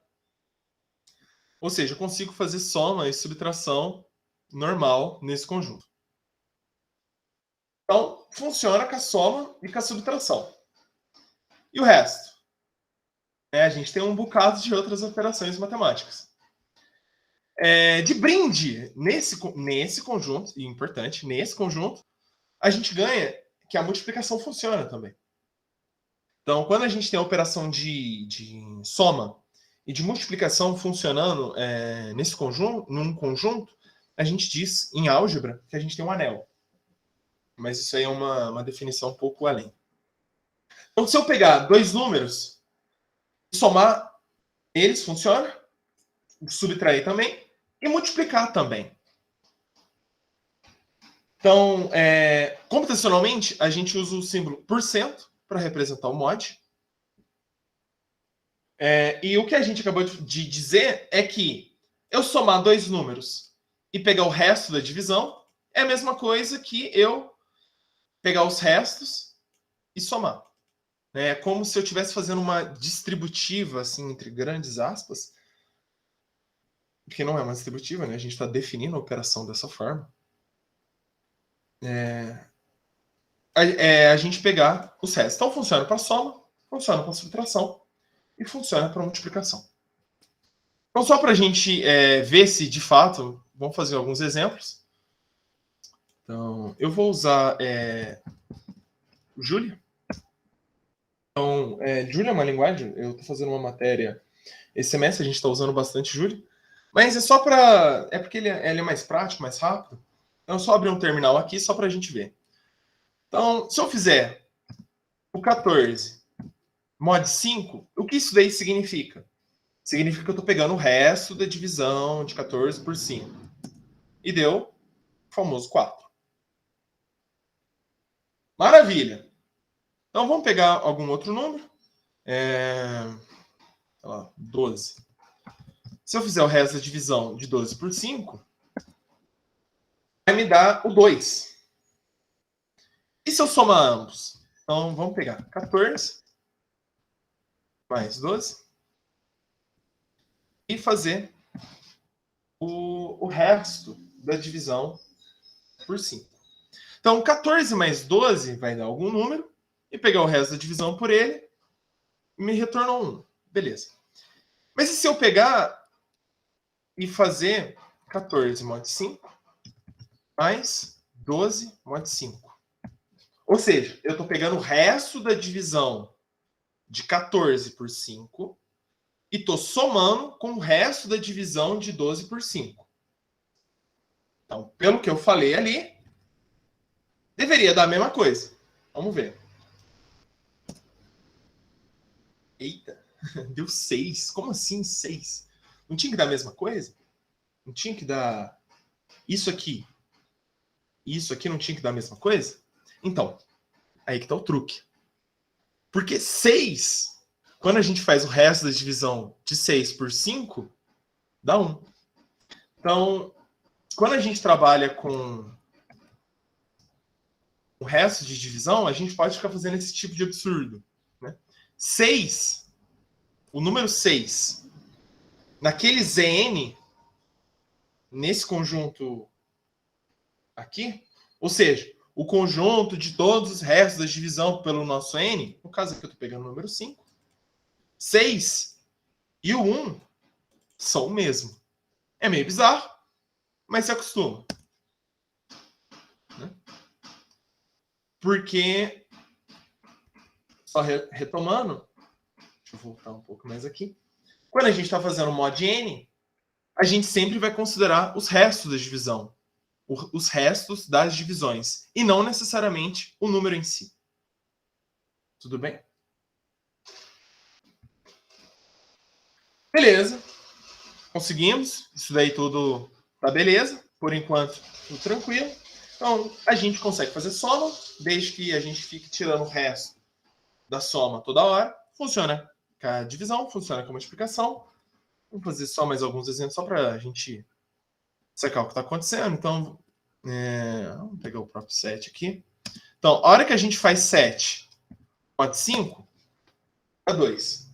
Ou seja, eu consigo fazer soma e subtração normal nesse conjunto. Então, funciona com a soma e com a subtração. E o resto? A gente tem um bocado de outras operações matemáticas. De brinde, nesse conjunto, e importante, nesse conjunto, a gente ganha que a multiplicação funciona também. Então, quando a gente tem a operação de soma e de multiplicação funcionando num conjunto, a gente diz, em álgebra, que a gente tem um anel. Mas isso aí é uma definição um pouco além. Então, se eu pegar dois números e somar eles, funciona. Subtrair também. E multiplicar também. Então, computacionalmente, a gente usa o símbolo % para representar o mod. E o que a gente acabou de dizer é que eu somar dois números e pegar o resto da divisão é a mesma coisa que eu pegar os restos e somar. É como se eu estivesse fazendo uma distributiva, assim, entre grandes aspas, que não é uma distributiva, né? A gente está definindo a operação dessa forma. A gente pegar os restos. Então, funciona para soma, funciona para subtração e funciona para multiplicação. Então, só para a gente ver se, de fato, vamos fazer alguns exemplos. Então, eu vou usar Julia. Então, Julia é uma linguagem, eu estou fazendo uma matéria esse semestre, a gente está usando bastante Julia, mas é só para... porque ele é mais prático, mais rápido. Então, eu só abrir um terminal aqui só para a gente ver. Então, se eu fizer o 14 mod 5, o que isso daí significa? Significa que eu estou pegando o resto da divisão de 14 por 5. E deu o famoso 4. Maravilha! Então, vamos pegar algum outro número. Sei lá, 12. Se eu fizer o resto da divisão de 12 por 5, vai me dar o 2. E se eu somar ambos? Então, vamos pegar 14 mais 12 e fazer o resto da divisão por 5. Então, 14 mais 12 vai dar algum número, e pegar o resto da divisão por ele, me retornou 1. Beleza. Mas e se eu pegar e fazer 14 mod 5 mais 12 mod 5? Ou seja, eu estou pegando o resto da divisão de 14 por 5 e estou somando com o resto da divisão de 12 por 5. Então, pelo que eu falei ali, deveria dar a mesma coisa. Vamos ver. Eita, deu 6. Como assim 6? Não tinha que dar a mesma coisa? Não tinha que dar isso aqui? Isso aqui não tinha que dar a mesma coisa? Então, aí que tá o truque. Porque 6, quando a gente faz o resto da divisão de 6 por 5, dá 1. Então, quando a gente trabalha com o resto de divisão, a gente pode ficar fazendo esse tipo de absurdo. Né? 6, o número 6, naquele Zn, nesse conjunto aqui, ou seja, o conjunto de todos os restos da divisão pelo nosso n, no caso aqui eu estou pegando o número 5, 6 e o 1 são o mesmo. É meio bizarro, mas se acostuma. Né? Porque, só retomando, deixa eu voltar um pouco mais aqui. Quando a gente está fazendo mod n, a gente sempre vai considerar os restos da divisão. Os restos das divisões. E não necessariamente o número em si. Tudo bem? Beleza. Conseguimos. Isso daí tudo tá beleza. Por enquanto, tudo tranquilo. Então, a gente consegue fazer soma, desde que a gente fique tirando o resto da soma toda hora. Funciona com a divisão, funciona com a multiplicação. Vamos fazer só mais alguns exemplos, só para a gente sacar o que está acontecendo. Então, vamos pegar o próprio 7 aqui. Então, a hora que a gente faz 7 mod 5, dá 2.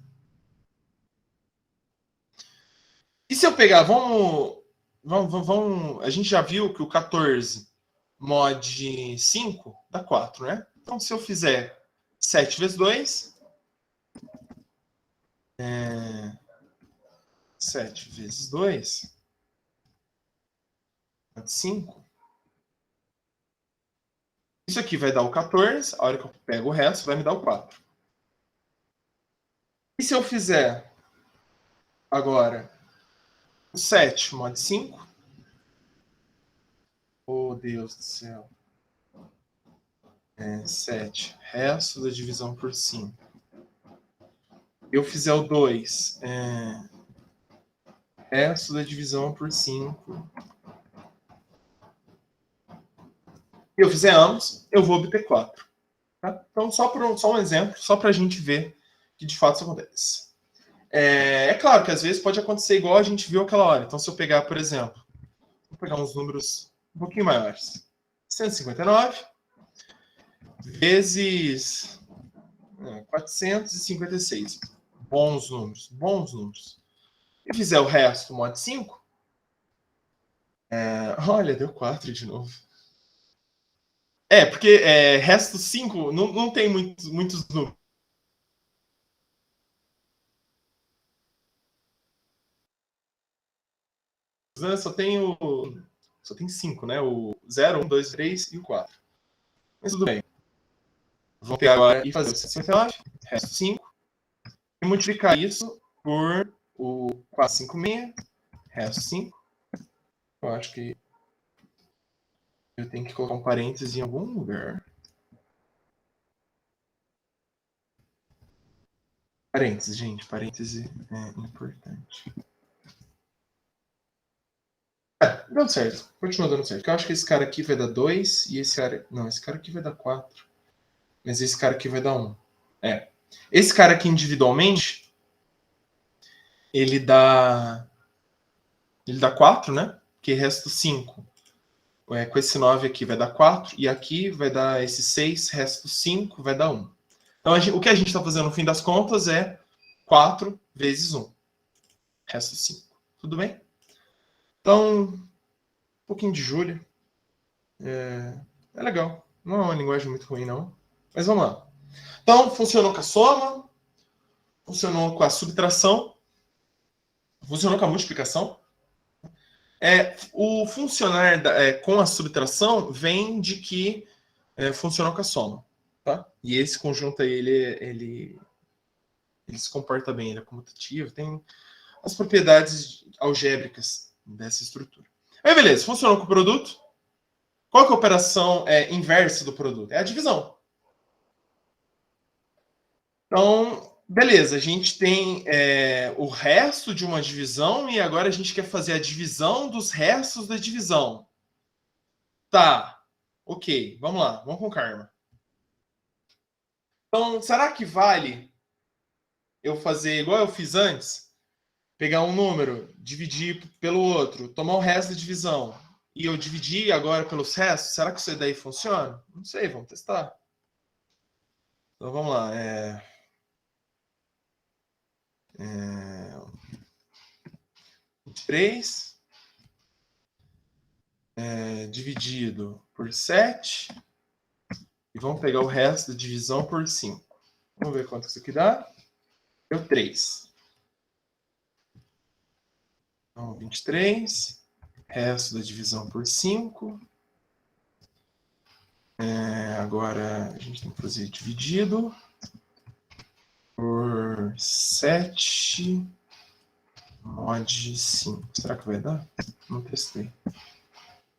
E se eu pegar, vamos, a gente já viu que o 14 mod 5 dá 4, né? Então, se eu fizer 7 vezes 2, 7 vezes 2, mod 5, isso aqui vai dar o 14, a hora que eu pego o resto, vai me dar o 4. E se eu fizer agora o 7 mod 5, oh Deus do céu, 7, resto da divisão por 5. Eu fizer o 2, resto da divisão por 5. E eu fizer ambos, eu vou obter 4. Tá? Então, só um exemplo, só para a gente ver que de fato isso acontece. É claro que às vezes pode acontecer igual a gente viu aquela hora. Então, se eu pegar, por exemplo, vou pegar uns números um pouquinho maiores. 159 vezes 456. Bons números, bons números. E fizer o resto mod 5, olha, deu 4 de novo. Porque resto 5 não tem muitos números. Só tem 5, né? O 0, 1, 2, 3 e o 4. Mas tudo bem. Vou pegar agora e fazer o 69, resto 5, e multiplicar isso por o 456, resto 5. Eu acho que eu tenho que colocar um parêntese em algum lugar. Parêntese, gente. Parêntese é importante. Deu certo. Continua dando certo. Eu acho que esse cara aqui vai dar 2 e esse cara... Não, esse cara aqui vai dar 4. Mas esse cara aqui vai dar 1. Esse cara aqui individualmente, ele dá 4, né? Porque resto 5. Com esse 9 aqui vai dar 4. E aqui vai dar esse 6, resto 5, vai dar 1. Então, o que a gente está fazendo no fim das contas é 4 vezes 1. Resto 5. Tudo bem? Então, um pouquinho de Julia. É legal. Não é uma linguagem muito ruim, não. Mas vamos lá. Então, funcionou com a soma, funcionou com a subtração, funcionou com a multiplicação. O funcionar com a subtração vem de que funcionou com a soma. Tá? E esse conjunto aí, ele se comporta bem, ele é comutativo, tem as propriedades algébricas dessa estrutura. Aí, beleza, funcionou com o produto. Qual que é a operação inversa do produto? É a divisão. Então, beleza, a gente tem o resto de uma divisão e agora a gente quer fazer a divisão dos restos da divisão. Tá, ok, vamos lá, vamos com calma. Então, será que vale eu fazer igual eu fiz antes? Pegar um número, dividir pelo outro, tomar o resto da divisão, e eu dividir agora pelos restos? Será que isso daí funciona? Não sei, vamos testar. Então, vamos lá. 23 dividido por 7. E vamos pegar o resto da divisão por 5. Vamos ver quanto isso aqui dá. Deu 3. Então, 23. Resto da divisão por 5. Agora a gente tem que fazer dividido por 7 mod 5. Será que vai dar? Não testei.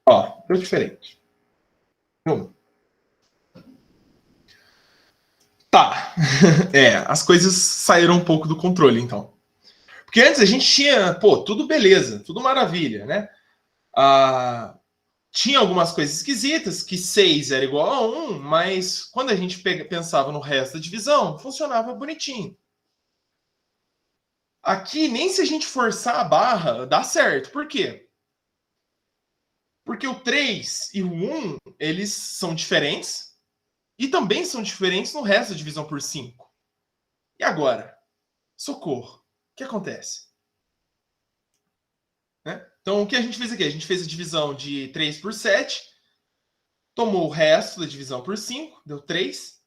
Ó, deu diferente. Tá. As coisas saíram um pouco do controle, então. Porque antes a gente tinha, tudo beleza, tudo maravilha, né? Tinha algumas coisas esquisitas, que 6 era igual a 1, mas quando a gente pensava no resto da divisão, funcionava bonitinho. Aqui, nem se a gente forçar a barra, dá certo. Por quê? Porque o 3 e o 1, eles são diferentes, e também são diferentes no resto da divisão por 5. E agora? Socorro. O que acontece? Né? Então, o que a gente fez aqui? A gente fez a divisão de 3 por 7, tomou o resto da divisão por 5, deu 3.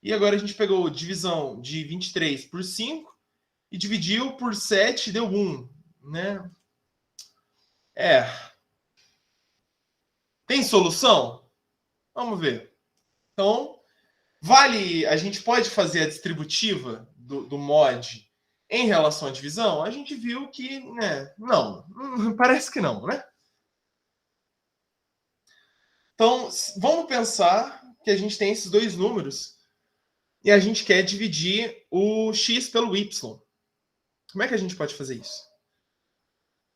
E agora a gente pegou a divisão de 23 por 5 e dividiu por 7, deu 1. Né? Tem solução? Vamos ver. Então, a gente pode fazer a distributiva do mod em relação à divisão? A gente viu que, não, parece que não, né? Então, vamos pensar que a gente tem esses dois números e a gente quer dividir o x pelo y. Como é que a gente pode fazer isso?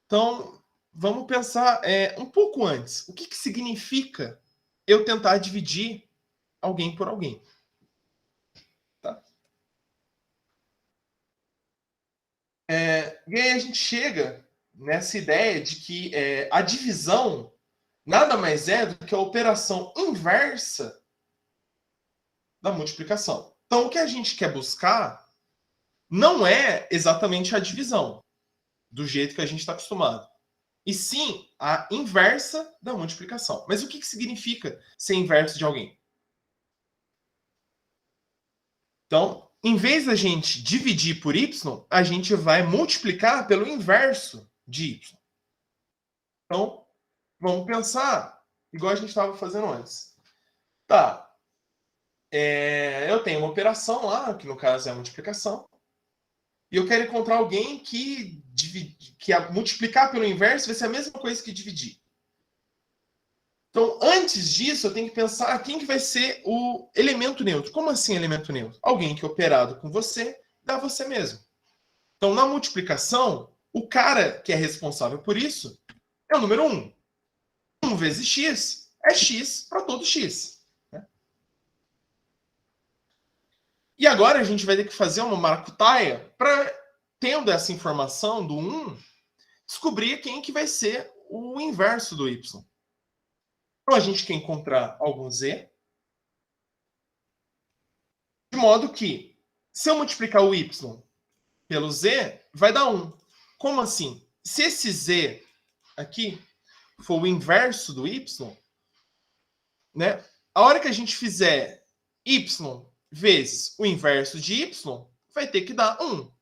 Então, vamos pensar um pouco antes. O que significa eu tentar dividir alguém por alguém? Tá? E aí a gente chega nessa ideia de que a divisão nada mais é do que a operação inversa da multiplicação. Então, o que a gente quer buscar não é exatamente a divisão, do jeito que a gente está acostumado, e sim a inversa da multiplicação. Mas o que significa ser inverso de alguém? Então, em vez da gente dividir por y, a gente vai multiplicar pelo inverso de y. Então, vamos pensar igual a gente estava fazendo antes. Tá. Eu tenho uma operação lá, que no caso é a multiplicação, e eu quero encontrar alguém que multiplicar pelo inverso vai ser a mesma coisa que dividir. Então, antes disso, eu tenho que pensar quem que vai ser o elemento neutro. Como assim elemento neutro? Alguém que é operado com você, dá você mesmo. Então, na multiplicação, o cara que é responsável por isso é o número 1. 1 vezes x é x para todo x. Né? E agora a gente vai ter que fazer uma maracutaia para, tendo essa informação do 1, descobrir quem que vai ser o inverso do y. Então, a gente quer encontrar algum z, de modo que, se eu multiplicar o y pelo z, vai dar 1. Como assim? Se esse z aqui for o inverso do y, né, a hora que a gente fizer y vezes o inverso de y, vai ter que dar 1.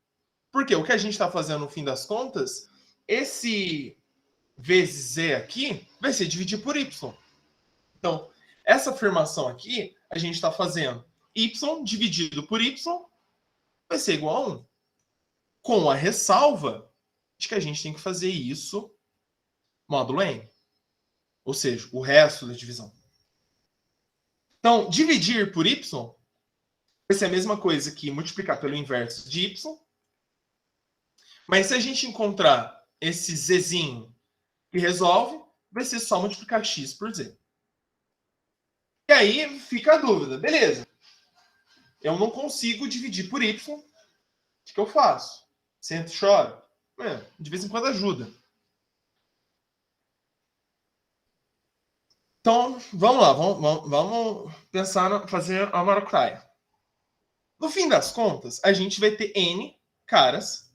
Porque o que a gente está fazendo no fim das contas, esse vezes z aqui vai ser dividir por y. Então, essa afirmação aqui, a gente está fazendo y dividido por y vai ser igual a 1. Com a ressalva de que a gente tem que fazer isso módulo n. Ou seja, o resto da divisão. Então, dividir por y vai ser a mesma coisa que multiplicar pelo inverso de y. Mas se a gente encontrar esse zzinho que resolve, vai ser só multiplicar x por z. E aí fica a dúvida, beleza. eu não consigo dividir por y. O que eu faço? Sento e choro? De vez em quando ajuda. Então, vamos lá, vamos pensar fazer a maracutaia. No fim das contas, a gente vai ter N caras.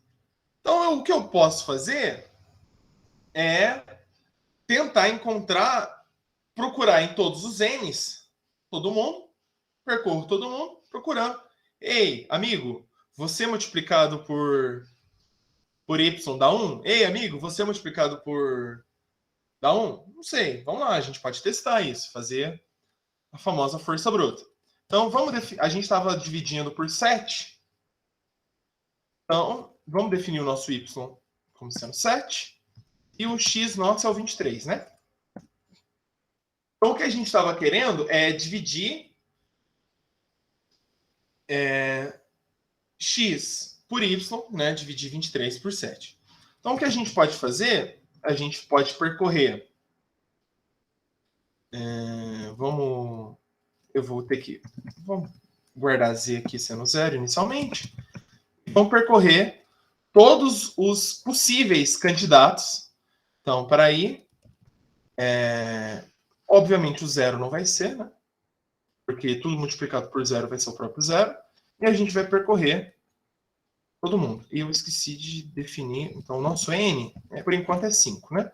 Então, o que eu posso fazer é tentar procurar em todos os N's, todo mundo, percorro todo mundo, procurando. Ei, amigo, você multiplicado por Y dá 1? Ei, amigo, você multiplicado por dá 1? Não sei, vamos lá, a gente pode testar isso, fazer a famosa força bruta. Então, a gente estava dividindo por 7. Então, vamos definir o nosso Y como sendo 7. E o X nosso é o 23, né? Então, o que a gente estava querendo é dividir X por Y, né? Dividir 23 por 7. Então, o que a gente pode fazer? A gente pode percorrer... eu vou ter que... Vamos guardar Z aqui sendo 0 inicialmente. Vamos percorrer todos os possíveis candidatos. Então, para aí, obviamente o 0 não vai ser, né? Porque tudo multiplicado por 0 vai ser o próprio 0. E a gente vai percorrer todo mundo. E eu esqueci de definir, então o nosso N, por enquanto, é 5, né?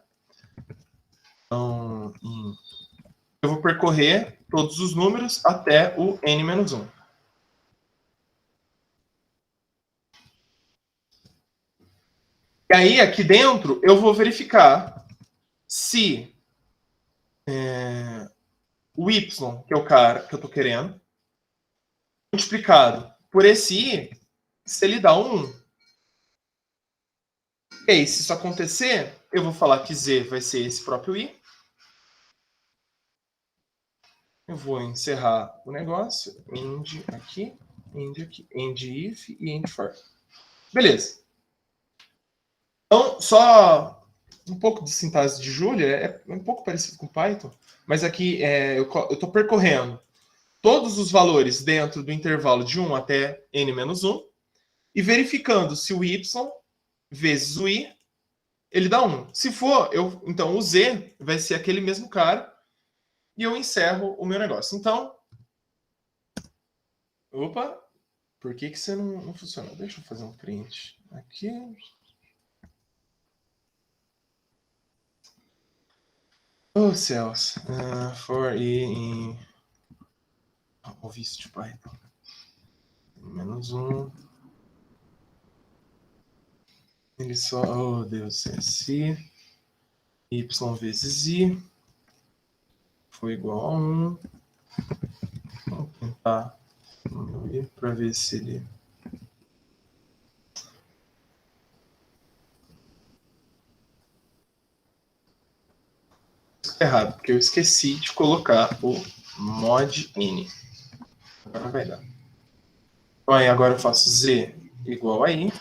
Então, eu vou percorrer todos os números até o N-1. E aí, aqui dentro, eu vou verificar se o Y, que é o cara que eu estou querendo, multiplicado por esse I, se ele dá 1. E aí, se isso acontecer, eu vou falar que Z vai ser esse próprio I. Eu vou encerrar o negócio. End aqui, end if e end for. Beleza. Então, só um pouco de sintaxe de Julia, é um pouco parecido com Python, mas aqui eu estou percorrendo todos os valores dentro do intervalo de 1 até n-1 e verificando se o y vezes o i, ele dá 1. Se for, então o z vai ser aquele mesmo cara e eu encerro o meu negócio. Então, opa, por que você não funcionou? Deixa eu fazer um print aqui. Oh, céus. For i em... Ouvi isso de Python. -1. Ele só... Oh, Deus. É se y vezes i foi igual a 1. Vamos tentar diminuir para ver se ele... Errado, porque eu esqueci de colocar o mod n. Agora vai dar. Então, aí agora eu faço z igual a i.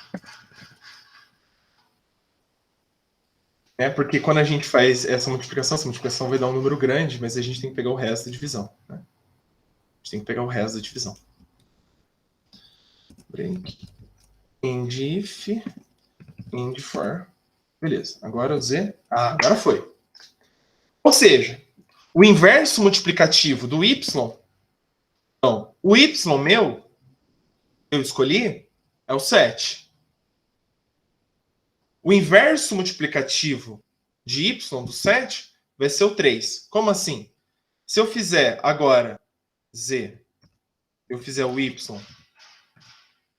Porque quando a gente faz essa multiplicação vai dar um número grande, mas a gente tem que pegar o resto da divisão. Né? A gente tem que pegar o resto da divisão. Break. End if. End for. Beleza. Agora o z... agora foi. Ou seja, o inverso multiplicativo do y... Então, o y meu, eu escolhi, é o 7. O inverso multiplicativo de y do 7 vai ser o 3. Como assim? Se eu fizer agora z, eu fizer o y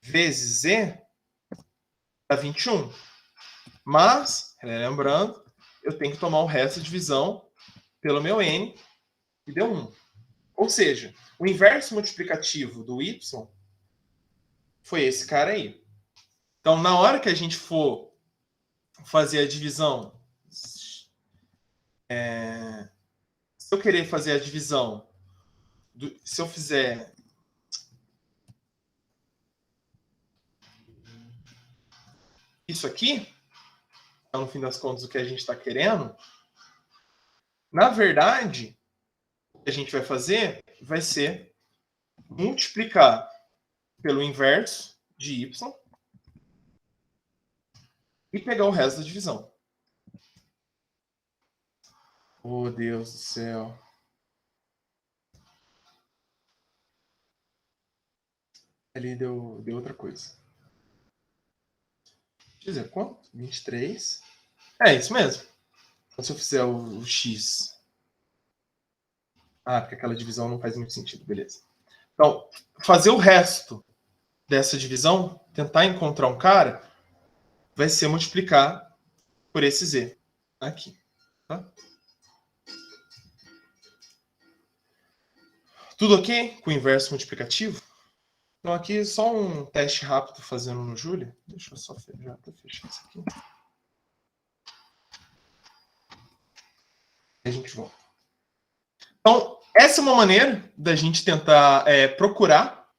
vezes z, dá 21. Mas, lembrando, eu tenho que tomar o resto da divisão pelo meu n, que deu 1. Ou seja, o inverso multiplicativo do y foi esse cara aí. Então, na hora que a gente for fazer a divisão, se eu querer fazer a divisão, se eu fizer isso aqui, então, no fim das contas, o que a gente está querendo, na verdade, o que a gente vai fazer vai ser multiplicar pelo inverso de y e pegar o resto da divisão. Oh, Deus do céu. Ali deu outra coisa. Deixa eu dizer, quanto? 23. É isso mesmo. Então, se eu fizer o x... Ah, porque aquela divisão não faz muito sentido. Beleza. Então, fazer o resto dessa divisão, tentar encontrar um cara, vai ser multiplicar por esse z aqui. Tá? Tudo ok com o inverso multiplicativo? Então, aqui só um teste rápido fazendo no Julia. Deixa eu só já fechar isso aqui. E a gente volta. Então, essa é uma maneira da gente tentar procurar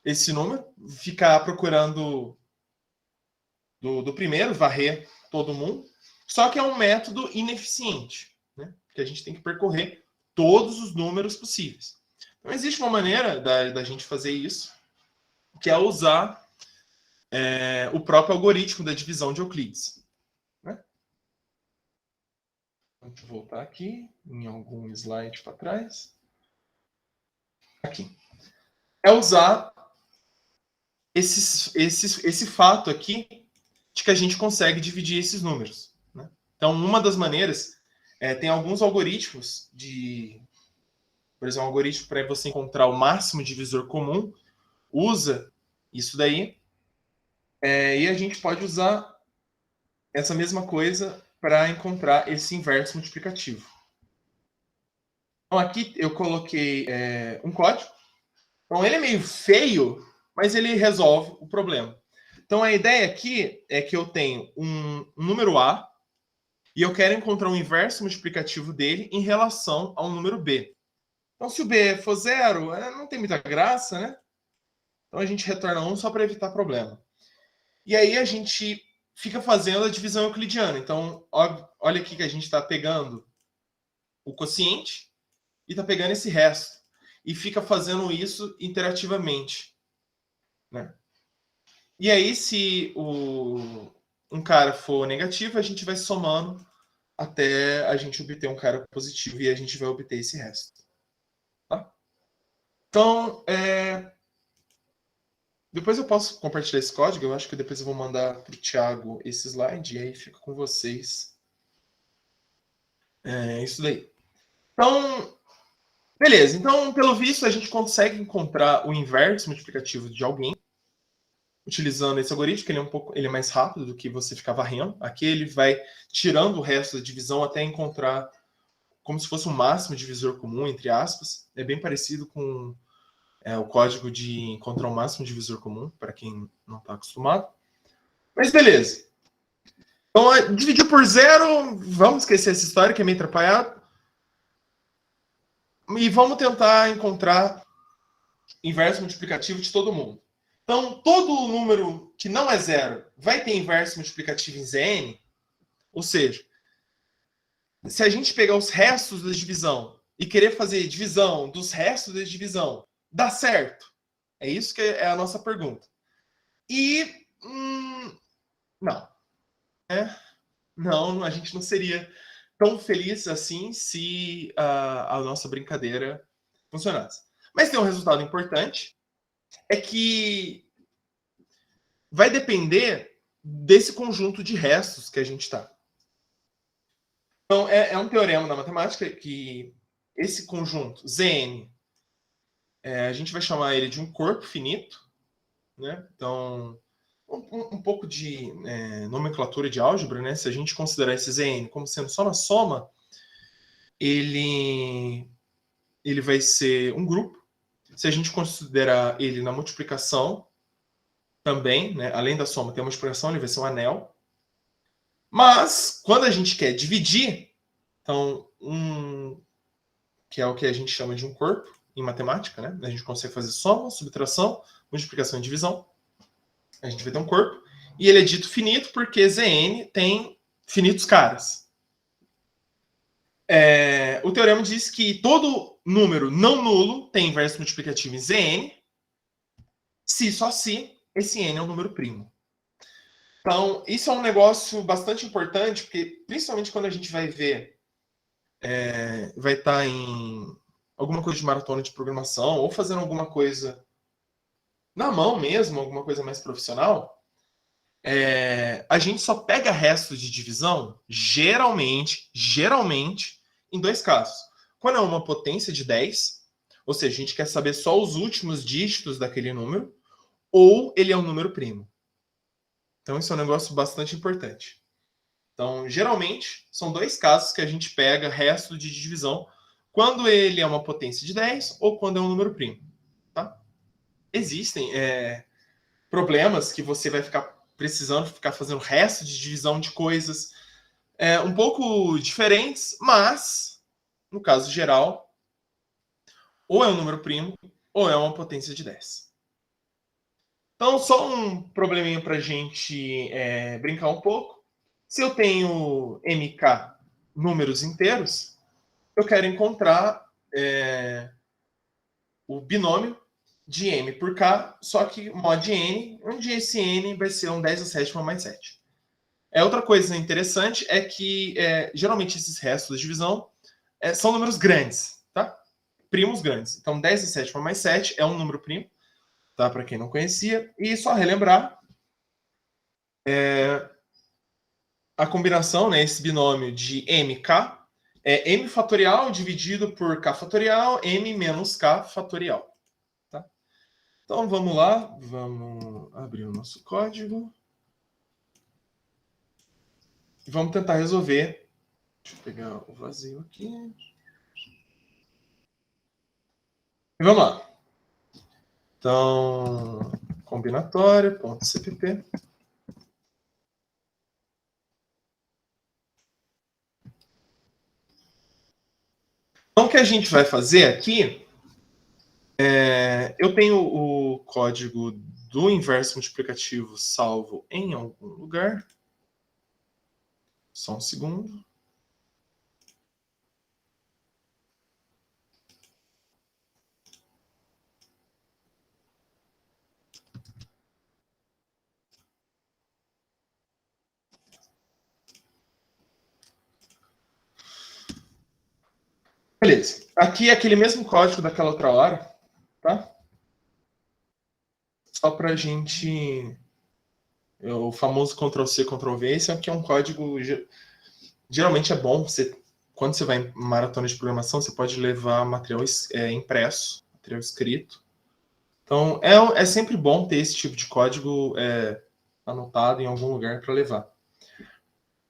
esse número, ficar procurando do primeiro, varrer todo mundo, só que é um método ineficiente, né? Porque a gente tem que percorrer todos os números possíveis. Então, existe uma maneira da gente fazer isso, que é usar o próprio algoritmo da divisão de Euclides. Né? Vamos voltar aqui, em algum slide para trás. Aqui. É usar esse fato aqui de que a gente consegue dividir esses números. Né? Então, uma das maneiras, tem alguns algoritmos por exemplo, um algoritmo para você encontrar o máximo divisor comum, usa isso daí, e a gente pode usar essa mesma coisa para encontrar esse inverso multiplicativo. Então, aqui eu coloquei um código. Então, ele é meio feio, mas ele resolve o problema. Então, a ideia aqui é que eu tenho um número A e eu quero encontrar um inverso multiplicativo dele em relação ao número B. Então, se o B for 0, não tem muita graça, né? Então, a gente retorna 1 só para evitar problema. E aí, a gente fica fazendo a divisão euclidiana. Então, olha aqui que a gente está pegando o quociente e está pegando esse resto. E fica fazendo isso interativamente. Né? E aí, se um cara for negativo, a gente vai somando até a gente obter um cara positivo e a gente vai obter esse resto. Tá? Então, depois eu posso compartilhar esse código. Eu acho que depois eu vou mandar para o Thiago esse slide e aí fica com vocês. Isso daí. Então, beleza. Então, pelo visto, a gente consegue encontrar o inverso multiplicativo de alguém utilizando esse algoritmo, que ele é mais rápido do que você ficar varrendo. Aqui ele vai tirando o resto da divisão até encontrar como se fosse um máximo divisor comum, entre aspas. É bem parecido com o código de encontrar o máximo divisor comum, para quem não está acostumado. Mas beleza. Então, dividir por 0, vamos esquecer essa história que é meio atrapalhado. E vamos tentar encontrar inverso multiplicativo de todo mundo. Então, todo número que não é 0 vai ter inverso multiplicativo em Zn. Ou seja, se a gente pegar os restos da divisão e querer fazer divisão dos restos da divisão, dá certo? É isso que é a nossa pergunta. E não. Não, a gente não seria tão feliz assim se a nossa brincadeira funcionasse. Mas tem um resultado importante, é que vai depender desse conjunto de restos que a gente está. Então, é um teorema da matemática que esse conjunto, Zn, a gente vai chamar ele de um corpo finito. Né? Então, um pouco de nomenclatura de álgebra, né? Se a gente considerar esse Zn como sendo só na soma, ele vai ser um grupo. Se a gente considerar ele na multiplicação, também, né? Além da soma, tem a multiplicação, ele vai ser um anel. Mas, quando a gente quer dividir, então, que é o que a gente chama de um corpo em matemática, né? A gente consegue fazer soma, subtração, multiplicação e divisão. A gente vai ter um corpo. E ele é dito finito porque Zn tem finitos caras. O teorema diz que todo número não nulo tem inverso multiplicativo em Zn se, só se, esse n é um número primo. Então, isso é um negócio bastante importante, porque principalmente quando a gente vai ver, vai estar em alguma coisa de maratona de programação, ou fazendo alguma coisa na mão mesmo, alguma coisa mais profissional, a gente só pega restos de divisão, geralmente, em dois casos. Quando é uma potência de 10, ou seja, a gente quer saber só os últimos dígitos daquele número, ou ele é um número primo. Então, isso é um negócio bastante importante. Então, geralmente, são dois casos que a gente pega resto de divisão, quando ele é uma potência de 10 ou quando é um número primo. Tá? Existem problemas que você vai ficar precisando ficar fazendo resto de divisão de coisas um pouco diferentes, mas, no caso geral, ou é um número primo ou é uma potência de 10. Então, só um probleminha para a gente brincar um pouco. Se eu tenho MK números inteiros, eu quero encontrar o binômio de M por K, só que mod N, onde esse N vai ser um 10 a 7 mais 7. Outra coisa interessante é que, geralmente, esses restos de divisão são números grandes, tá? Primos grandes. Então, 10 a 7 mais 7 é um número primo, tá? Para quem não conhecia. E só relembrar, a combinação, né, esse binômio de MK, é M fatorial dividido por K fatorial, M menos K fatorial. Tá? Então, vamos lá. Vamos abrir o nosso código. E vamos tentar resolver. Deixa eu pegar o vazio aqui. E vamos lá. Então, combinatório.cpp. Então, o que a gente vai fazer aqui, eu tenho o código do inverso multiplicativo salvo em algum lugar. Só um segundo. Beleza. Aqui é aquele mesmo código daquela outra hora, tá? Só para a gente... O famoso Ctrl+C, Ctrl+V. Esse aqui é um código... Geralmente é bom, quando você vai em maratona de programação, você pode levar material impresso, material escrito. Então, é sempre bom ter esse tipo de código anotado em algum lugar para levar.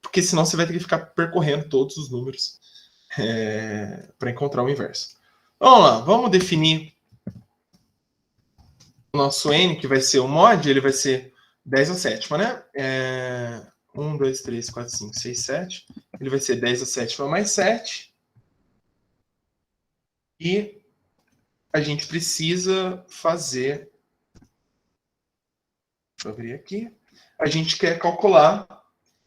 Porque senão você vai ter que ficar percorrendo todos os números para encontrar o inverso. Vamos lá, vamos definir o nosso n, que vai ser o mod, ele vai ser 10 a sétima, né? 1, 2, 3, 4, 5, 6, 7. Ele vai ser 10 a sétima mais 7. E a gente precisa fazer... Deixa eu abrir aqui. A gente quer calcular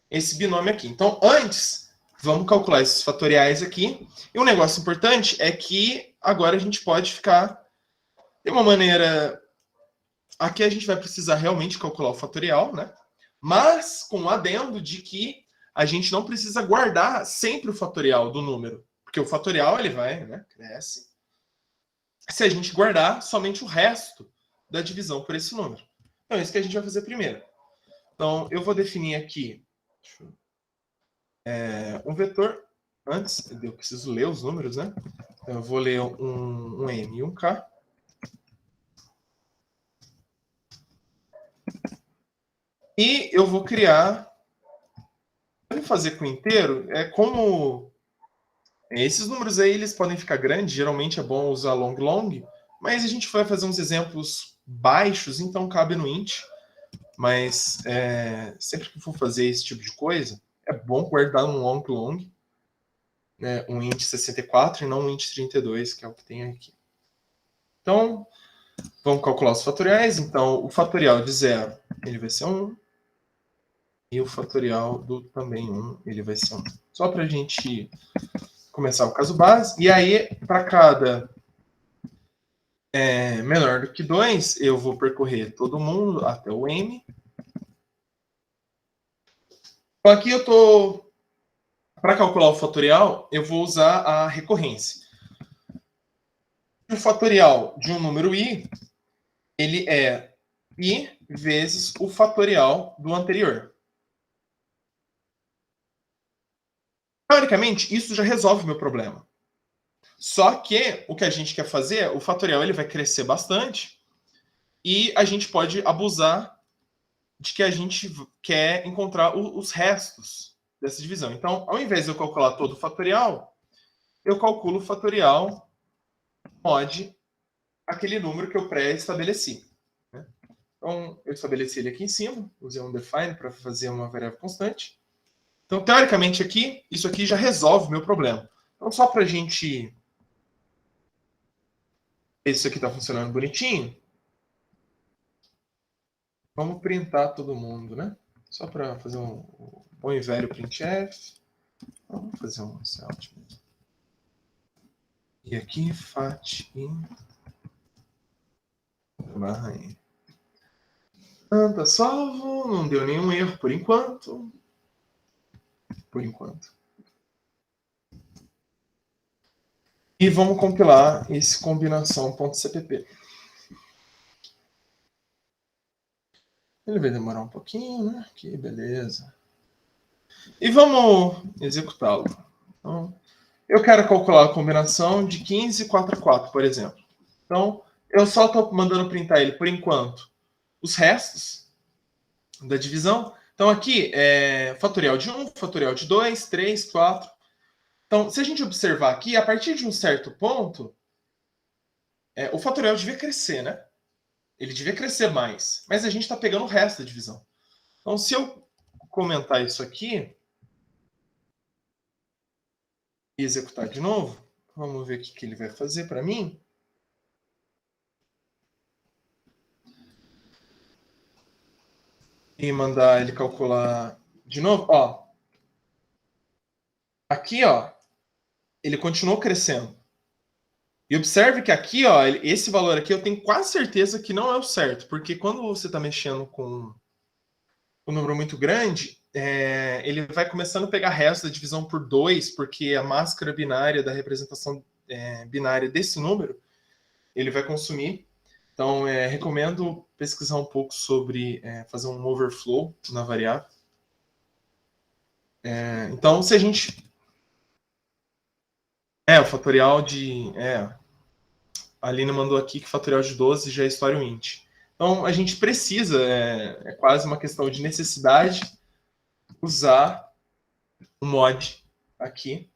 esse binômio aqui. Então, antes, vamos calcular esses fatoriais aqui. E um negócio importante é que agora a gente pode ficar... De uma maneira... Aqui a gente vai precisar realmente calcular o fatorial, né? Mas com o adendo de que a gente não precisa guardar sempre o fatorial do número. Porque o fatorial, ele vai, né, cresce, se a gente guardar somente o resto da divisão por esse número. Então, é isso que a gente vai fazer primeiro. Então, eu vou definir aqui um vetor. Antes, eu preciso ler os números, né? Então, eu vou ler um M e um K. E eu vou criar... fazer com inteiro, como esses números aí, eles podem ficar grandes, geralmente é bom usar long, mas a gente vai fazer uns exemplos baixos, então cabe no int. Mas sempre que for fazer esse tipo de coisa, é bom guardar um long, né, um int 64 e não um int 32, que é o que tem aqui. Então, vamos calcular os fatoriais. Então, o fatorial de 0, ele vai ser 1. E o fatorial do também 1, ele vai ser 1. Só para a gente começar o caso base. E aí, para cada é menor do que 2, eu vou percorrer todo mundo até o m. Então, aqui eu estou... Para calcular o fatorial, eu vou usar a recorrência. O fatorial de um número i, ele é i vezes o fatorial do anterior. Teoricamente, isso já resolve o meu problema. Só que o que a gente quer fazer, o fatorial ele vai crescer bastante e a gente pode abusar de que a gente quer encontrar os restos dessa divisão. Então, ao invés de eu calcular todo o fatorial, eu calculo o fatorial mod aquele número que eu pré-estabeleci. Né? Então, eu estabeleci ele aqui em cima, usei um define para fazer uma variável constante. Então, teoricamente, aqui, isso aqui já resolve o meu problema. Então, só para a gente ver se isso aqui está funcionando bonitinho, vamos printar todo mundo, né? Só para fazer um bom e velho printf. Vamos fazer um out. E aqui, fat in barra n. Tá salvo, não deu nenhum erro por enquanto. Por enquanto. E vamos compilar esse combinação.cpp. Ele vai demorar um pouquinho, né? Que beleza. E vamos executá-lo. Então, eu quero calcular a combinação de 15 e 4 a 4, por exemplo. Então, eu só estou mandando printar ele, por enquanto, os restos da divisão. Então, aqui é fatorial de 1, fatorial de 2, 3, 4. Então, se a gente observar aqui, a partir de um certo ponto, o fatorial devia crescer, né? Ele devia crescer mais. Mas a gente está pegando o resto da divisão. Então, se eu comentar isso aqui e executar de novo, vamos ver o que ele vai fazer para mim. E mandar ele calcular de novo. Ó, aqui, ó, ele continuou crescendo. E observe que aqui, ó, esse valor aqui eu tenho quase certeza que não é o certo, porque quando você está mexendo com um número muito grande, ele vai começando a pegar resto da divisão por 2, porque a máscara binária da representação binária desse número, ele vai consumir. Então, recomendo pesquisar um pouco sobre fazer um overflow na variável. Então, se a gente... o fatorial de... a Aline mandou aqui que o fatorial de 12 já é história int. Então, a gente precisa, é quase uma questão de necessidade, usar o mod aqui.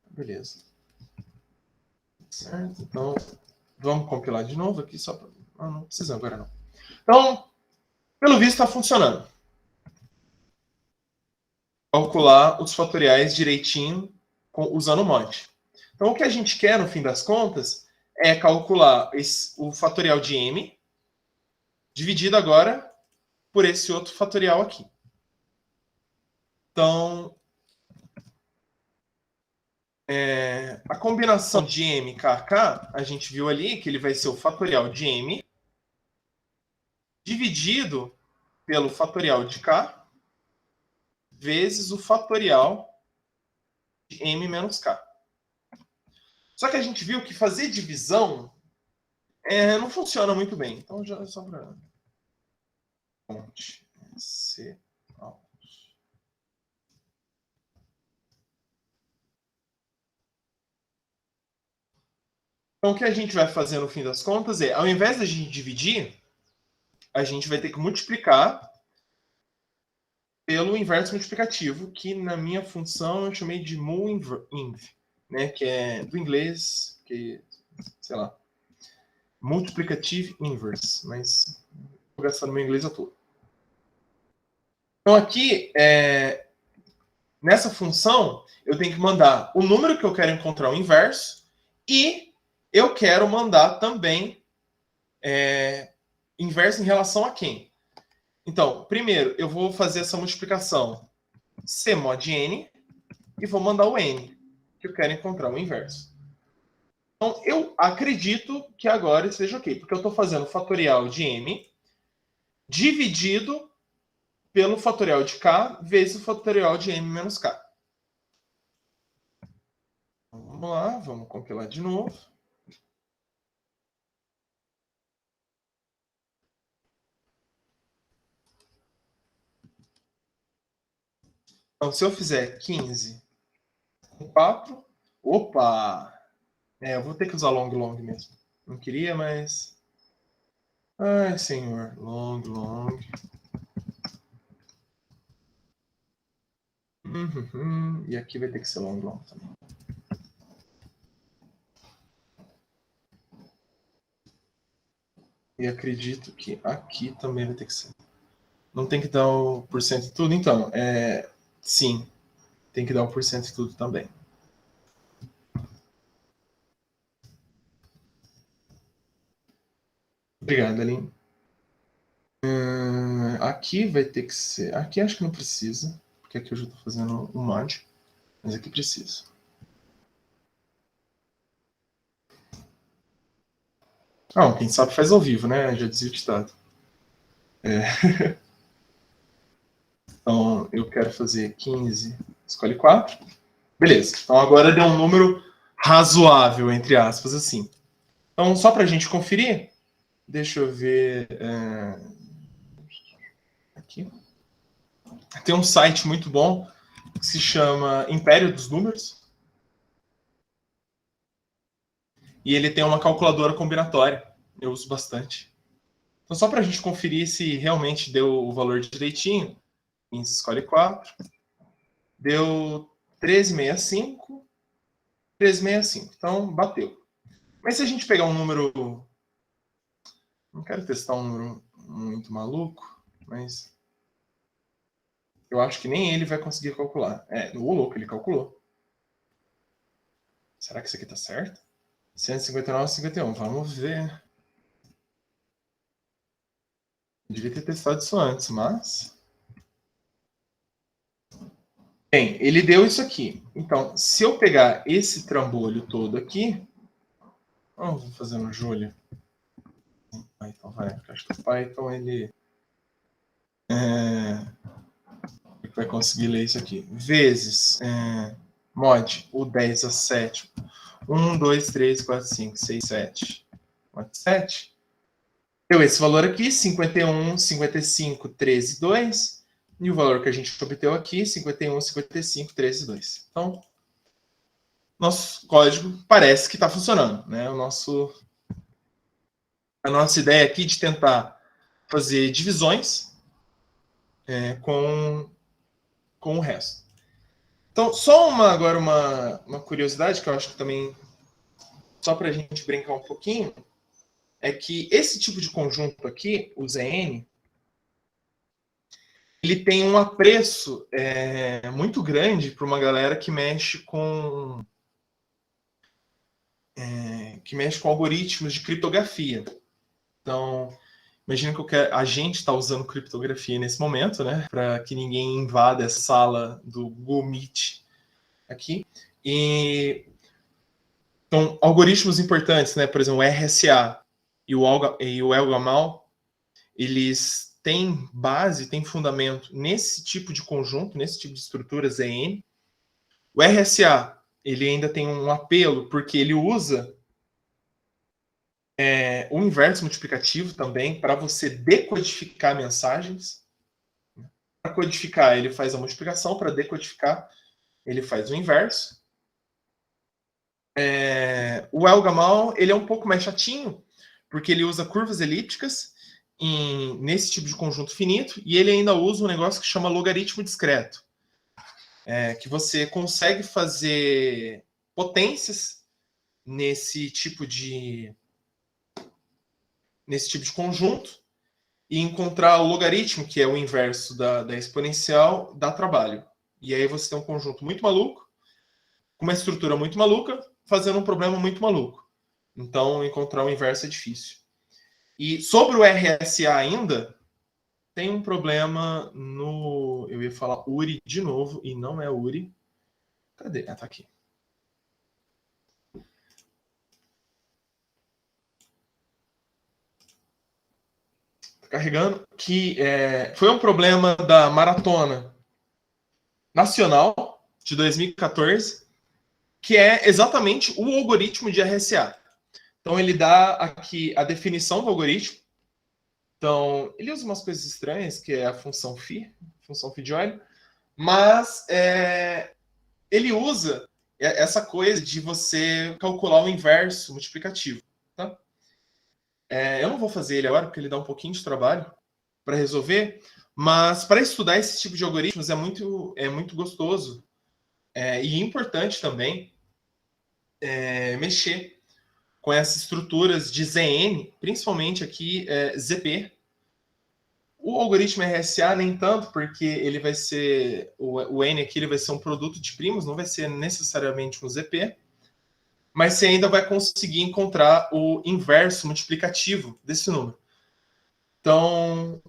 Beleza. Certo, então, vamos compilar de novo aqui, só para... não precisa agora não. Então, pelo visto está funcionando. Calcular os fatoriais direitinho usando o mod. Então, o que a gente quer, no fim das contas, é calcular o fatorial de m, dividido agora por esse outro fatorial aqui. Então, a combinação de m e k, a gente viu ali que ele vai ser o fatorial de m dividido pelo fatorial de k vezes o fatorial de m menos k. Só que a gente viu que fazer divisão não funciona muito bem. Então, já só para... Fonte C. Então, o que a gente vai fazer no fim das contas ao invés de a gente dividir, a gente vai ter que multiplicar pelo inverso multiplicativo, que na minha função eu chamei de mu_inv, né, que é do inglês, que, sei lá, multiplicative inverse, mas vou gastar no meu inglês à toa. Então, aqui, nessa função, eu tenho que mandar o número que eu quero encontrar o inverso e eu quero mandar também inverso em relação a quem? Então, primeiro, eu vou fazer essa multiplicação C mod n e vou mandar o n, que eu quero encontrar o inverso. Então, eu acredito que agora esteja ok, porque eu estou fazendo o fatorial de m dividido pelo fatorial de k vezes o fatorial de m menos k. Então, vamos lá, vamos compilar de novo. Então, se eu fizer 15 com 4, opa! Eu vou ter que usar long mesmo. Não queria, mas... Ai, senhor. Long. E aqui vai ter que ser long também. E acredito que aqui também vai ter que ser. Não tem que dar o porcento de tudo? Então, sim. Tem que dar o porcento de tudo também. Obrigado, Aline. Aqui vai ter que ser... Aqui acho que não precisa, porque aqui eu já estou fazendo um mod. Mas aqui precisa. Quem sabe faz ao vivo, né? Já dizia o ditado. Então, eu quero fazer 15, escolhe 4. Beleza. Então, agora deu um número razoável, entre aspas, assim. Então, só para a gente conferir, deixa eu ver... Aqui. Tem um site muito bom que se chama Império dos Números. E ele tem uma calculadora combinatória. Eu uso bastante. Então, só para a gente conferir se realmente deu o valor direitinho, 15 escolhe 4. Deu 1365. 1365. Então, bateu. Mas se a gente pegar um número... Não quero testar um número muito maluco, mas... Eu acho que nem ele vai conseguir calcular. O louco, ele calculou. Será que isso aqui tá certo? 159, 51. Vamos ver. Eu devia ter testado isso antes, mas... Bem, ele deu isso aqui. Então, se eu pegar esse trambolho todo aqui... Vamos fazer no Julia. Python, vai. Porque acho que o Python, ele... vai conseguir ler isso aqui. Vezes... mod, o 10 a 7. 1, 2, 3, 4, 5, 6, 7. 7. Deu esse valor aqui, 51, 55, 13, 2. E o valor que a gente obteve aqui, 51, 55, 13, 2. Então, nosso código parece que está funcionando, né? A nossa ideia aqui de tentar fazer divisões com o resto. Então, só agora uma curiosidade que eu acho que também, só para a gente brincar um pouquinho, é que esse tipo de conjunto aqui, o Zn, ele tem um apreço muito grande para uma galera que mexe com algoritmos de criptografia. Então, imagina que a gente está usando criptografia nesse momento, né, para que ninguém invada essa sala do Google Meet aqui. Então, algoritmos importantes, né, por exemplo, o RSA e o Elgamal, eles têm base, têm fundamento nesse tipo de conjunto, nesse tipo de estrutura ZN. O RSA, ele ainda tem um apelo porque ele usa o inverso multiplicativo também para você decodificar mensagens. Para codificar, ele faz a multiplicação, para decodificar, ele faz o inverso. O Elgamal, ele é um pouco mais chatinho, porque ele usa curvas elípticas nesse tipo de conjunto finito, e ele ainda usa um negócio que chama logaritmo discreto, que você consegue fazer potências nesse tipo de conjunto e encontrar o logaritmo, que é o inverso da exponencial, dá trabalho. E aí você tem um conjunto muito maluco, com uma estrutura muito maluca, fazendo um problema muito maluco. Então, encontrar o inverso é difícil. E sobre o RSA ainda, tem um problema no... Eu ia falar URI de novo, e não é URI. Cadê? Tá aqui. carregando, que foi um problema da Maratona Nacional de 2014, que é exatamente o algoritmo de RSA. Então, ele dá aqui a definição do algoritmo. Então, ele usa umas coisas estranhas, que é a função função phi de Euler, mas ele usa essa coisa de você calcular o inverso multiplicativo. Tá? Eu não vou fazer ele agora, porque ele dá um pouquinho de trabalho para resolver, mas para estudar esse tipo de algoritmos é muito gostoso e importante também mexer com essas estruturas de ZN, principalmente aqui ZP. O algoritmo RSA nem tanto, porque ele vai ser o N aqui ele vai ser um produto de primos, não vai ser necessariamente um ZP, mas você ainda vai conseguir encontrar o inverso multiplicativo desse número. Então,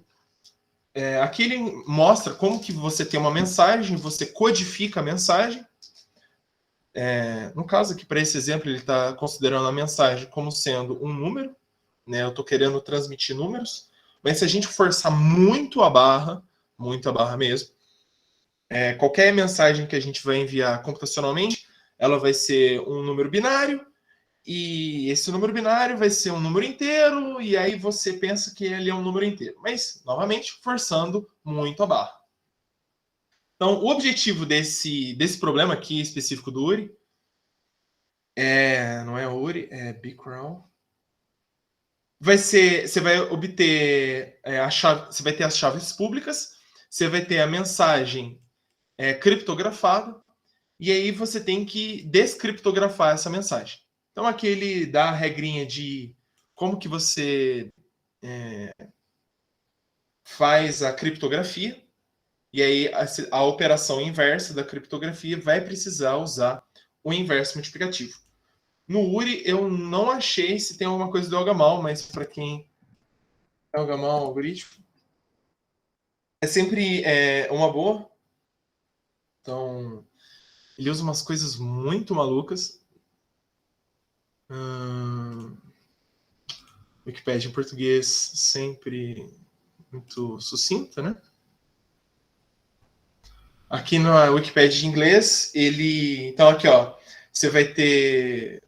aqui ele mostra como que você tem uma mensagem, você codifica a mensagem. No caso aqui, para esse exemplo, ele está considerando a mensagem como sendo um número, né? Eu estou querendo transmitir números, mas se a gente forçar muito a barra mesmo, qualquer mensagem que a gente vai enviar computacionalmente, ela vai ser um número binário, e esse número binário vai ser um número inteiro, e aí você pensa que ele é um número inteiro. Mas, novamente, forçando muito a barra. Então, o objetivo desse problema aqui específico do URI não é URI, é Bcron. Você vai obter você vai ter as chaves públicas, você vai ter a mensagem criptografada, e aí você tem que descriptografar essa mensagem. Então aqui ele dá a regrinha de como que você faz a criptografia, e aí a operação inversa da criptografia vai precisar usar o inverso multiplicativo. No URI eu não achei se tem alguma coisa do Elgamal, mas para quem é Elgamal algoritmo, é sempre uma boa. Então, ele usa umas coisas muito malucas. Wikipédia em português sempre muito sucinta, né? Aqui na Wikipédia de inglês, então aqui, ó, você vai ter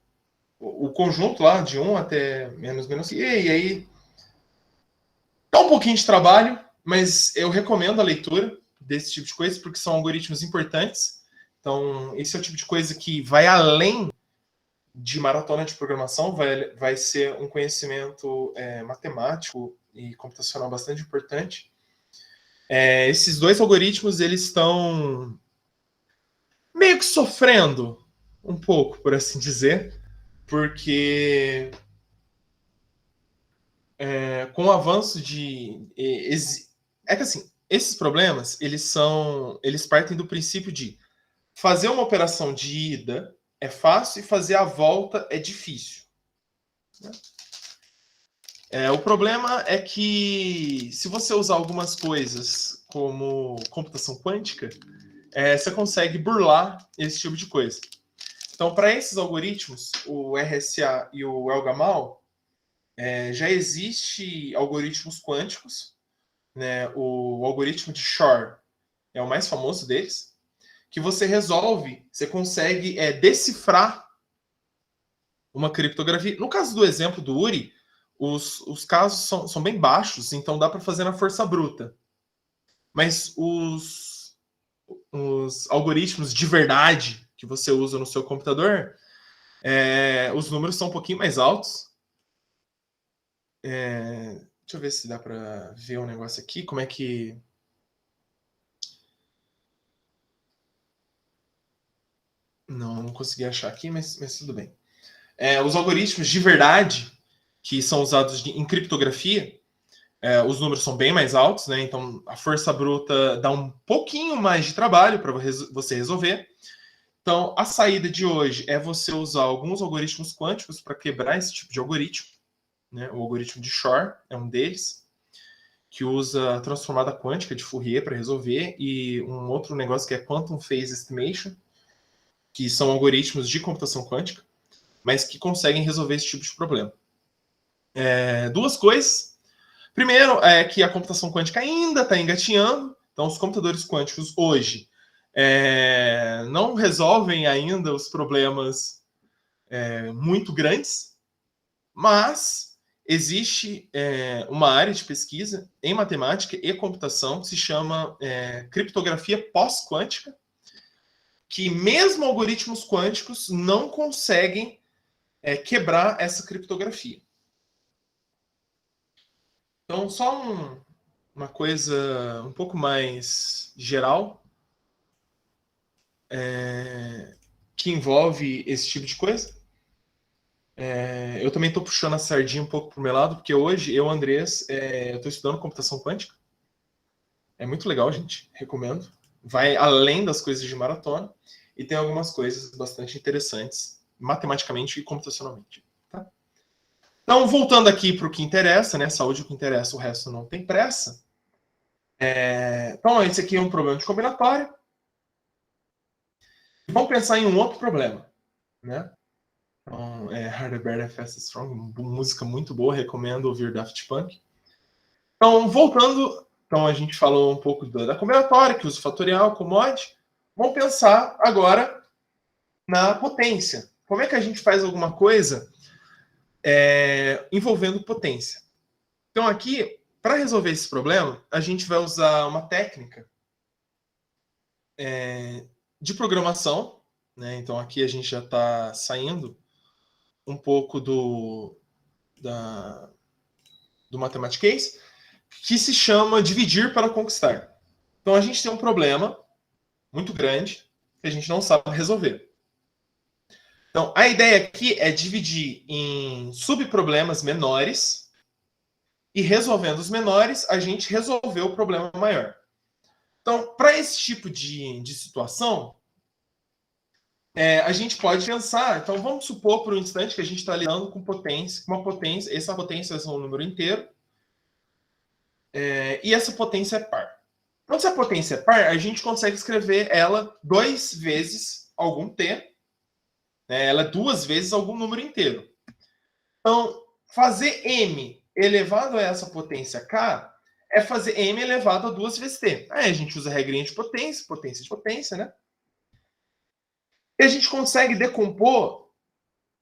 o conjunto lá de 1 até menos e aí dá um pouquinho de trabalho, mas eu recomendo a leitura desse tipo de coisa, porque são algoritmos importantes. Então, esse é o tipo de coisa que vai além de maratona de programação, vai ser um conhecimento matemático e computacional bastante importante. Esses dois algoritmos, eles estão meio que sofrendo um pouco, por assim dizer, porque com o avanço é que assim, esses problemas, eles partem do princípio de fazer uma operação de ida é fácil e fazer a volta é difícil. O problema é que se você usar algumas coisas como computação quântica, você consegue burlar esse tipo de coisa. Então, para esses algoritmos, o RSA e o Elgamal, já existe algoritmos quânticos, né? O algoritmo de Shor é o mais famoso deles, que você consegue decifrar uma criptografia. No caso do exemplo do URI, os casos são bem baixos, então dá para fazer na força bruta. Mas os algoritmos de verdade que você usa no seu computador, os números são um pouquinho mais altos. Deixa eu ver se dá para ver um negócio aqui. Como é que... Não consegui achar aqui, mas tudo bem. Os algoritmos de verdade, que são usados em criptografia, os números são bem mais altos, né? Então a força bruta dá um pouquinho mais de trabalho para você resolver. Então a saída de hoje é você usar alguns algoritmos quânticos para quebrar esse tipo de algoritmo, né? O algoritmo de Shor é um deles, que usa a transformada quântica de Fourier para resolver, e um outro negócio que é Quantum Phase Estimation, que são algoritmos de computação quântica, mas que conseguem resolver esse tipo de problema. Duas coisas. Primeiro é que a computação quântica ainda está engatinhando, então os computadores quânticos hoje não resolvem ainda os problemas muito grandes, mas existe uma área de pesquisa em matemática e computação que se chama criptografia pós-quântica, que mesmo algoritmos quânticos não conseguem quebrar essa criptografia. Então, só uma coisa um pouco mais geral que envolve esse tipo de coisa. Eu também estou puxando a sardinha um pouco para o meu lado, porque hoje eu, Andrés, eu estou estudando computação quântica. É muito legal, gente. Recomendo. Vai além das coisas de maratona e tem algumas coisas bastante interessantes, matematicamente e computacionalmente. Tá? Então, voltando aqui para o que interessa, né? Saúde é o que interessa, o resto não tem pressa. Então, esse aqui é um problema de combinatória. Vamos pensar em um outro problema, né? Então, Harder, Better, Fast, Strong, música muito boa, recomendo ouvir Daft Punk. Então, voltando, então a gente falou um pouco da combinatória, que usa fatorial, commode. Vamos pensar agora na potência. Como é que a gente faz alguma coisa envolvendo potência? Então, aqui, para resolver esse problema, a gente vai usar uma técnica de programação, né? Então, aqui a gente já está saindo um pouco do mathematics, que se chama dividir para conquistar. Então, a gente tem um problema muito grande que a gente não sabe resolver. Então, a ideia aqui é dividir em subproblemas menores e, resolvendo os menores, a gente resolveu o problema maior. Então, para esse tipo de situação, a gente pode pensar... Então, vamos supor por um instante que a gente está lidando com potência, essa potência é um número inteiro, e essa potência é par. Então, se a potência é par, a gente consegue escrever ela 2 vezes algum t, né? Ela é 2 vezes algum número inteiro. Então, fazer m elevado a essa potência k é fazer m elevado a 2 vezes t. Aí a gente usa a regrinha de potência, né? E a gente consegue decompor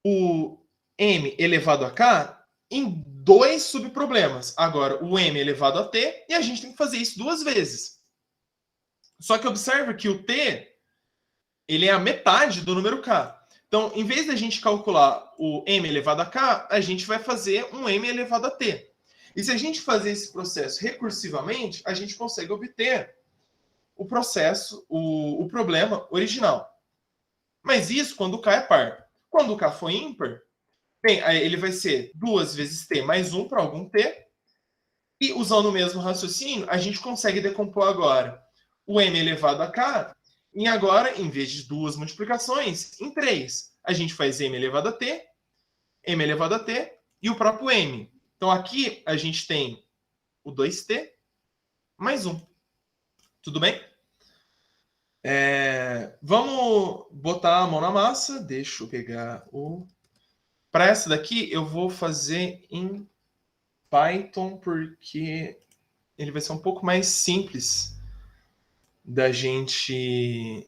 o m elevado a k em 2 subproblemas. Agora, o m elevado a t, e a gente tem que fazer isso 2 vezes. Só que observa que o t ele é a metade do número k. Então, em vez da gente calcular o m elevado a k, a gente vai fazer um m elevado a t. E se a gente fazer esse processo recursivamente, a gente consegue obter o processo, o problema original. Mas isso quando o k é par. Quando o k for ímpar, bem, ele vai ser 2 vezes t mais 1 para algum t. E usando o mesmo raciocínio, a gente consegue decompor agora o m elevado a k em agora, em vez de 2 multiplicações, em 3. A gente faz m elevado a t e o próprio m. Então aqui a gente tem o 2t mais 1. Tudo bem? Vamos botar a mão na massa. Deixa eu pegar o... Para essa daqui, eu vou fazer em Python, porque ele vai ser um pouco mais simples da gente...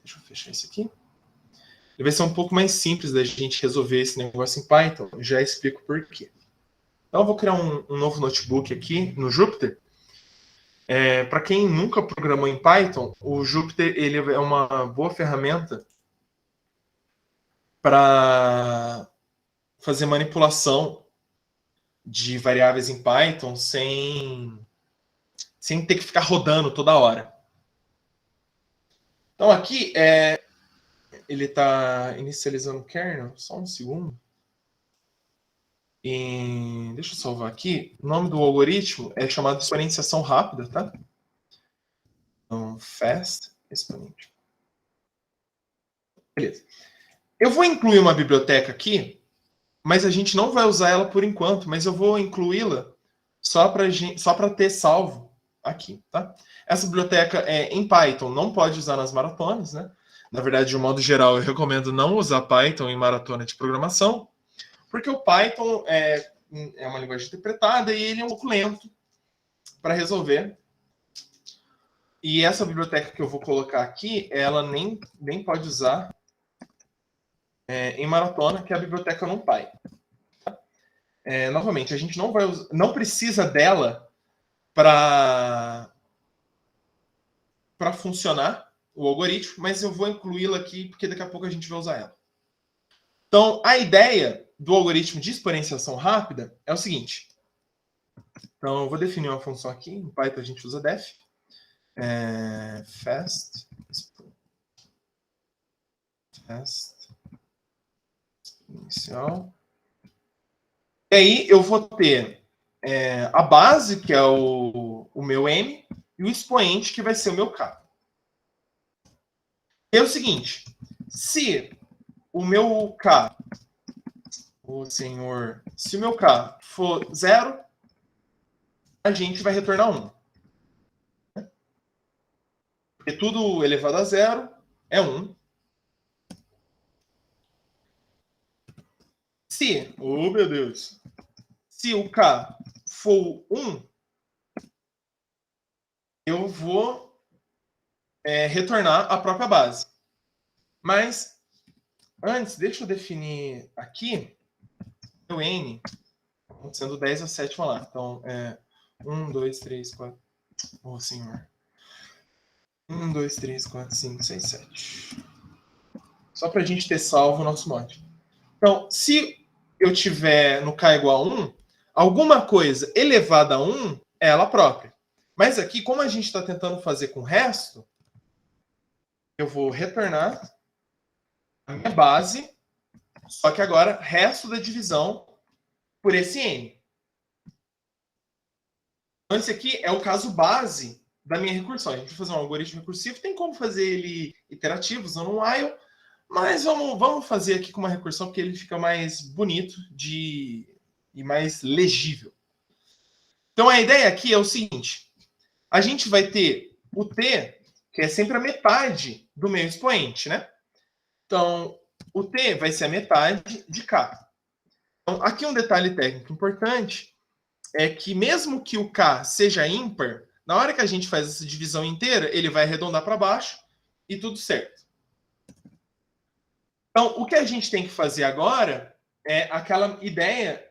deixa eu fechar isso aqui. Ele vai ser um pouco mais simples da gente resolver esse negócio em Python. Já explico por quê. Então, eu vou criar um novo notebook aqui no Jupyter. Para quem nunca programou em Python, o Jupyter ele é uma boa ferramenta para fazer manipulação de variáveis em Python sem ter que ficar rodando toda hora. Então, aqui ele está inicializando o kernel. Só um segundo. Deixa eu salvar aqui. O nome do algoritmo é chamado de exponenciação rápida, tá? Então, fast exponential. Beleza. Eu vou incluir uma biblioteca aqui, mas a gente não vai usar ela por enquanto, mas eu vou incluí-la só para ter salvo aqui, tá? Essa biblioteca em Python, não pode usar nas maratonas, né? Na verdade, de um modo geral, eu recomendo não usar Python em maratona de programação, porque o Python é uma linguagem interpretada e ele é um pouco lento para resolver. E essa biblioteca que eu vou colocar aqui, ela nem pode usar em maratona, que é a biblioteca NumPy. Novamente, a gente não precisa dela para funcionar o algoritmo, mas eu vou incluí-la aqui porque daqui a pouco a gente vai usar ela. Então, a ideia do algoritmo de exponenciação rápida é o seguinte. Então, eu vou definir uma função aqui. Em Python a gente usa def. Fast exponencial. E aí eu vou ter a base, que é o meu M, e o expoente, que vai ser o meu K. E é o seguinte, se o meu K, se o meu K for 0, a gente vai retornar 1. Porque tudo elevado a 0 é 1. Meu Deus, se o K for 1, eu vou retornar a própria base. Mas, antes, deixa eu definir aqui o N, sendo 10 a 7 lá. Então, 1, 2, 3, 4... Oh, senhor. 1, 2, 3, 4, 5, 6, 7. Só para a gente ter salvo o nosso mod. Então, se eu tiver no K igual a 1, alguma coisa elevada a 1 é ela própria. Mas aqui, como a gente está tentando fazer com o resto, eu vou retornar a minha base, só que agora resto da divisão por esse N. Então, esse aqui é o caso base da minha recursão. A gente vai fazer um algoritmo recursivo, tem como fazer ele iterativo, usando um while, mas vamos fazer aqui com uma recursão, porque ele fica mais bonito e mais legível. Então, a ideia aqui é o seguinte. A gente vai ter o T, que é sempre a metade do meu expoente, né? Então, o T vai ser a metade de K. Então, aqui um detalhe técnico importante é que mesmo que o K seja ímpar, na hora que a gente faz essa divisão inteira, ele vai arredondar para baixo e tudo certo. Então, o que a gente tem que fazer agora é aquela ideia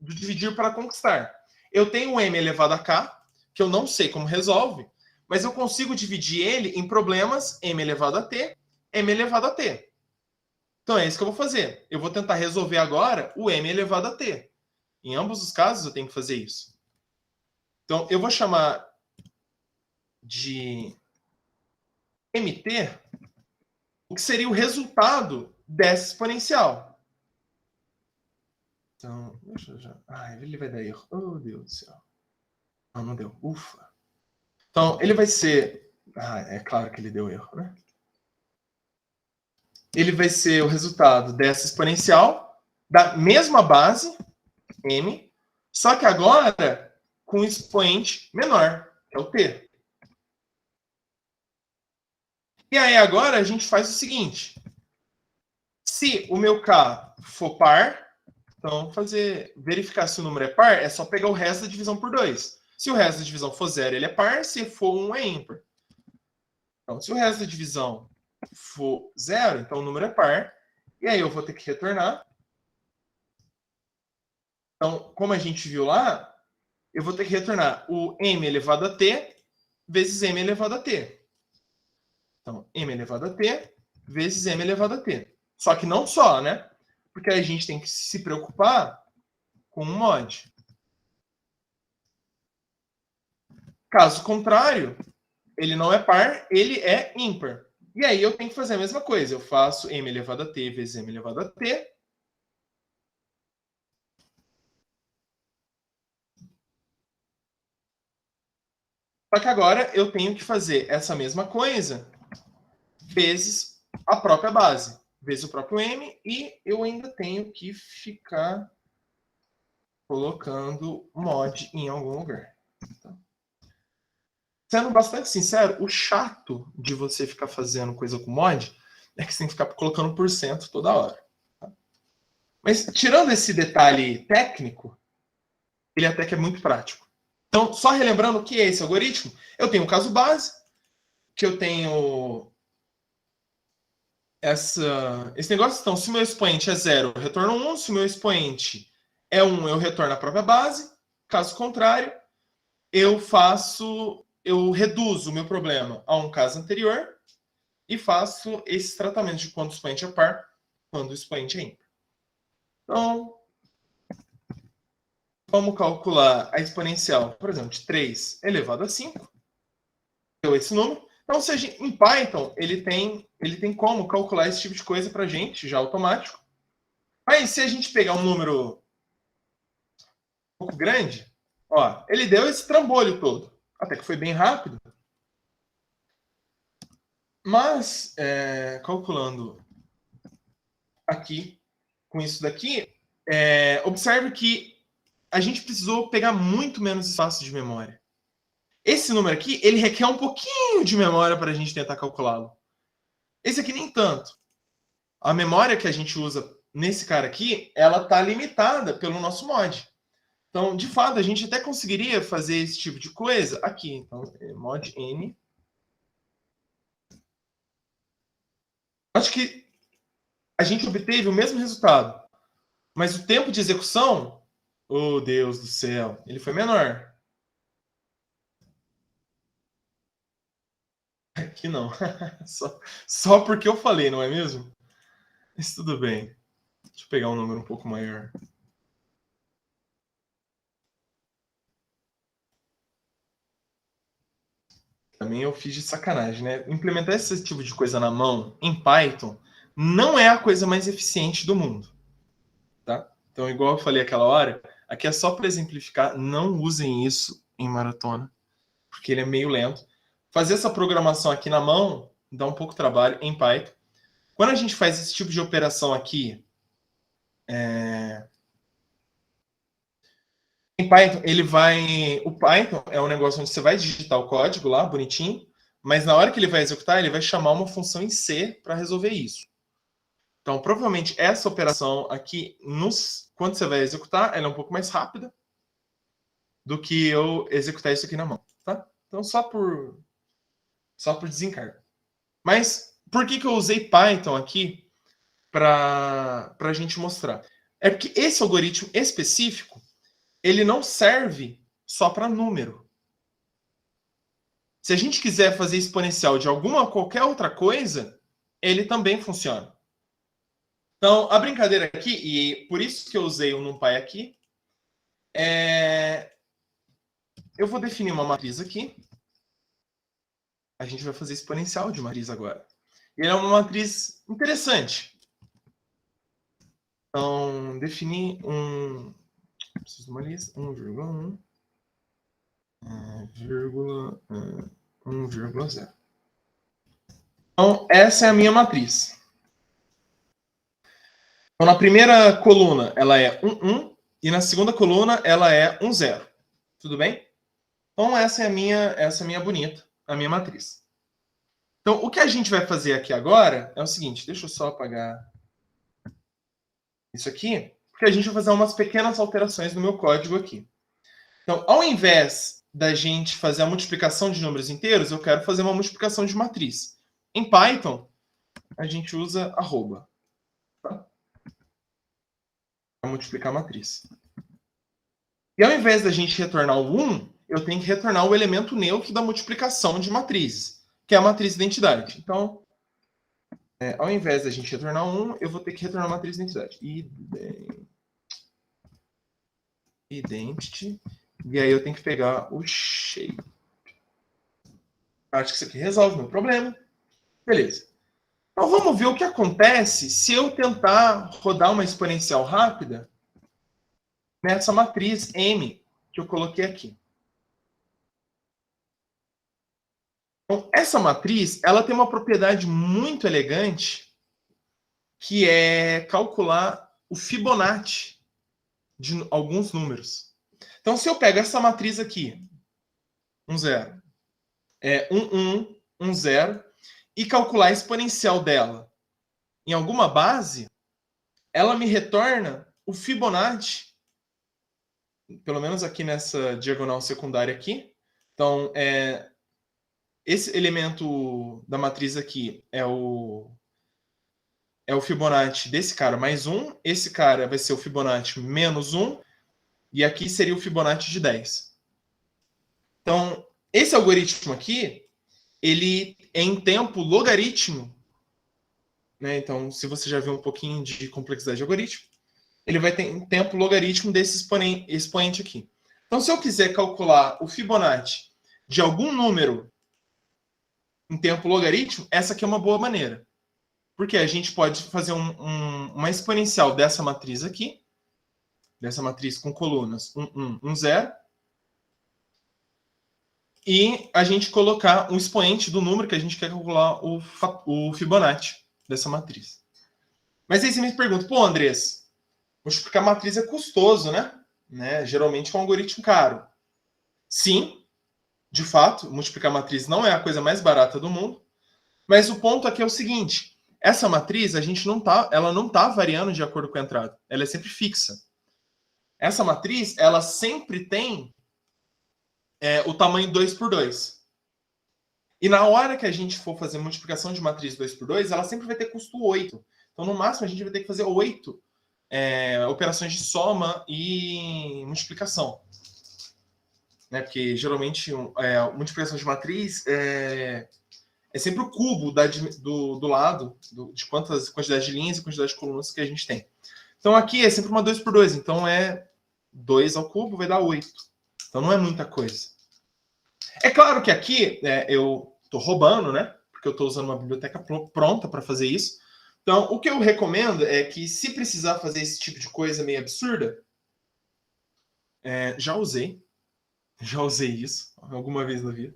do dividir para conquistar. Eu tenho um M elevado a K, que eu não sei como resolve, mas eu consigo dividir ele em problemas M elevado a T, M elevado a T. Então, é isso que eu vou fazer. Eu vou tentar resolver agora o M elevado a T. Em ambos os casos, eu tenho que fazer isso. Então, eu vou chamar de MT o que seria o resultado dessa exponencial. Então, deixa eu já... ele vai dar erro. Oh, Deus do céu. Não deu. Ufa. Então, ele vai ser... é claro que ele deu erro, né? Ele vai ser o resultado dessa exponencial, da mesma base, M, só que agora com um expoente menor, que é o T. E aí agora a gente faz o seguinte. Se o meu K for par, então verificar se o número é par, é só pegar o resto da divisão por 2. Se o resto da divisão for 0, ele é par. Se for 1, é ímpar. Então, se o resto da divisão for 0, então o número é par. E aí eu vou ter que retornar. Então, como a gente viu lá, eu vou ter que retornar o M elevado a T vezes M elevado a T. Então, M elevado a T vezes M elevado a T. Só que não só, né? Porque a gente tem que se preocupar com um mod. Caso contrário, ele não é par, ele é ímpar. E aí eu tenho que fazer a mesma coisa. Eu faço M elevado a T vezes M elevado a T. Só que agora eu tenho que fazer essa mesma coisa vezes a própria base, vezes o próprio M, e eu ainda tenho que ficar colocando mod em algum lugar. Tá? Sendo bastante sincero, o chato de você ficar fazendo coisa com mod é que você tem que ficar colocando % toda hora. Tá? Mas, tirando esse detalhe técnico, ele até que é muito prático. Então, só relembrando o que é esse algoritmo, eu tenho um caso base, que eu tenho esse negócio. Então, se o meu expoente é 0, eu retorno 1. Se o meu expoente é 1, eu retorno a própria base. Caso contrário, eu reduzo o meu problema a um caso anterior e faço esse tratamento de quando o expoente é par, quando o expoente é ímpar. Então, vamos calcular a exponencial, por exemplo, de 3 elevado a 5. Deu esse número. Então, seja, em Python, ele tem como calcular esse tipo de coisa para a gente, já automático. Mas se a gente pegar um número um pouco grande, ó, ele deu esse trambolho todo. Até que foi bem rápido. Mas, calculando aqui, com isso daqui, observe que a gente precisou pegar muito menos espaço de memória. Esse número aqui, ele requer um pouquinho de memória para a gente tentar calculá-lo. Esse aqui nem tanto. A memória que a gente usa nesse cara aqui, ela está limitada pelo nosso mod. Então, de fato, a gente até conseguiria fazer esse tipo de coisa aqui. Então, mod n. Acho que a gente obteve o mesmo resultado, mas o tempo de execução, oh Deus do céu, ele foi menor. Aqui não. só porque eu falei, não é mesmo? Mas tudo bem. Deixa eu pegar um número um pouco maior. Também eu fiz de sacanagem, né? Implementar esse tipo de coisa na mão, em Python, não é a coisa mais eficiente do mundo. Tá? Então, igual eu falei aquela hora, aqui é só para exemplificar, não usem isso em maratona, porque ele é meio lento. Fazer essa programação aqui na mão dá um pouco de trabalho em Python. Quando a gente faz esse tipo de operação aqui, em Python, o Python é um negócio onde você vai digitar o código lá, bonitinho, mas na hora que ele vai executar, ele vai chamar uma função em C para resolver isso. Então, provavelmente, essa operação aqui, quando você vai executar, ela é um pouco mais rápida do que eu executar isso aqui na mão, tá? Então, só por desencargo. Mas, por que eu usei Python aqui para a gente mostrar? É porque esse algoritmo específico, ele não serve só para número. Se a gente quiser fazer exponencial de qualquer outra coisa, ele também funciona. Então, a brincadeira aqui, e por isso que eu usei o NumPy aqui, eu vou definir uma matriz aqui. A gente vai fazer exponencial de matriz agora. E ela é uma matriz interessante. Então, definir preciso de uma lista, 1,1, 1,0. Então, essa é a minha matriz. Então, na primeira coluna, ela é 1, 1, e na segunda coluna, ela é 1, 0. Tudo bem? Então, essa é a minha bonita, a minha matriz. Então, o que a gente vai fazer aqui agora é o seguinte, deixa eu só apagar isso aqui, porque a gente vai fazer umas pequenas alterações no meu código aqui. Então, ao invés da gente fazer a multiplicação de números inteiros, eu quero fazer uma multiplicação de matriz. Em Python, a gente usa arroba, tá? Para multiplicar a matriz. E ao invés da gente retornar o 1, eu tenho que retornar o elemento neutro da multiplicação de matrizes, que é a matriz identidade. Então, ao invés da gente retornar 1, eu vou ter que retornar a matriz identidade. Identity. E aí eu tenho que pegar o shape. Acho que isso aqui resolve o meu problema. Beleza. Então vamos ver o que acontece se eu tentar rodar uma exponencial rápida nessa matriz M que eu coloquei aqui. Então, essa matriz, ela tem uma propriedade muito elegante, que é calcular o Fibonacci de alguns números. Então, se eu pego essa matriz aqui, 1, 0, 1, 1, 1, 0, e calcular a exponencial dela em alguma base, ela me retorna o Fibonacci, pelo menos aqui nessa diagonal secundária aqui. Então, esse elemento da matriz aqui é o Fibonacci desse cara mais 1, esse cara vai ser o Fibonacci menos 1, e aqui seria o Fibonacci de 10. Então, esse algoritmo aqui, ele é em tempo logaritmo, né? Então, se você já viu um pouquinho de complexidade de algoritmo, ele vai ter em tempo logaritmo desse expoente aqui. Então, se eu quiser calcular o Fibonacci de algum número em tempo logaritmo, essa aqui é uma boa maneira. Porque a gente pode fazer uma exponencial dessa matriz aqui, dessa matriz com colunas 1, 1, 1, 0, e a gente colocar um expoente do número que a gente quer calcular o Fibonacci dessa matriz. Mas aí você me pergunta, pô, Andrés, multiplicar matriz é custoso, né? Geralmente é um algoritmo caro. Sim, de fato, multiplicar matriz não é a coisa mais barata do mundo, mas o ponto aqui é o seguinte, essa matriz, ela não tá variando de acordo com a entrada, ela é sempre fixa. Essa matriz, ela sempre tem o tamanho 2 por 2. E na hora que a gente for fazer multiplicação de matriz 2 por 2, ela sempre vai ter custo 8. Então, no máximo, a gente vai ter que fazer 8 operações de soma e multiplicação. Né? Porque, geralmente, multiplicação de matriz é sempre o cubo do lado, de quantidade de linhas e quantidade de colunas que a gente tem. Então, aqui é sempre uma 2 por 2. Então, 2 ao cubo vai dar 8. Então, não é muita coisa. É claro que aqui eu estou roubando, né? Porque eu estou usando uma biblioteca pronta para fazer isso. Então, o que eu recomendo é que, se precisar fazer esse tipo de coisa meio absurda, já usei isso alguma vez na vida.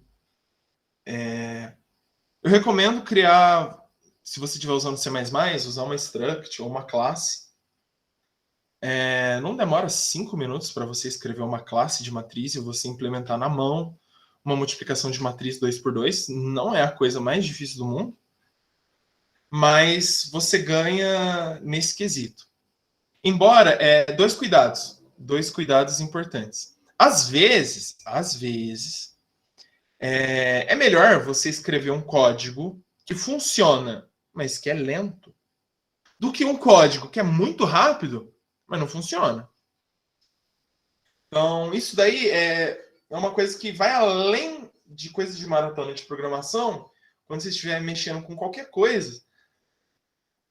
Eu recomendo criar, se você estiver usando C++, usar uma struct ou uma classe. Não demora 5 minutos para você escrever uma classe de matriz e você implementar na mão uma multiplicação de matriz 2 por 2. Não é a coisa mais difícil do mundo, mas você ganha nesse quesito. Embora, dois cuidados importantes. Às vezes, é melhor você escrever um código que funciona, mas que é lento, do que um código que é muito rápido, mas não funciona. Então, isso daí é uma coisa que vai além de coisas de maratona de programação. Quando você estiver mexendo com qualquer coisa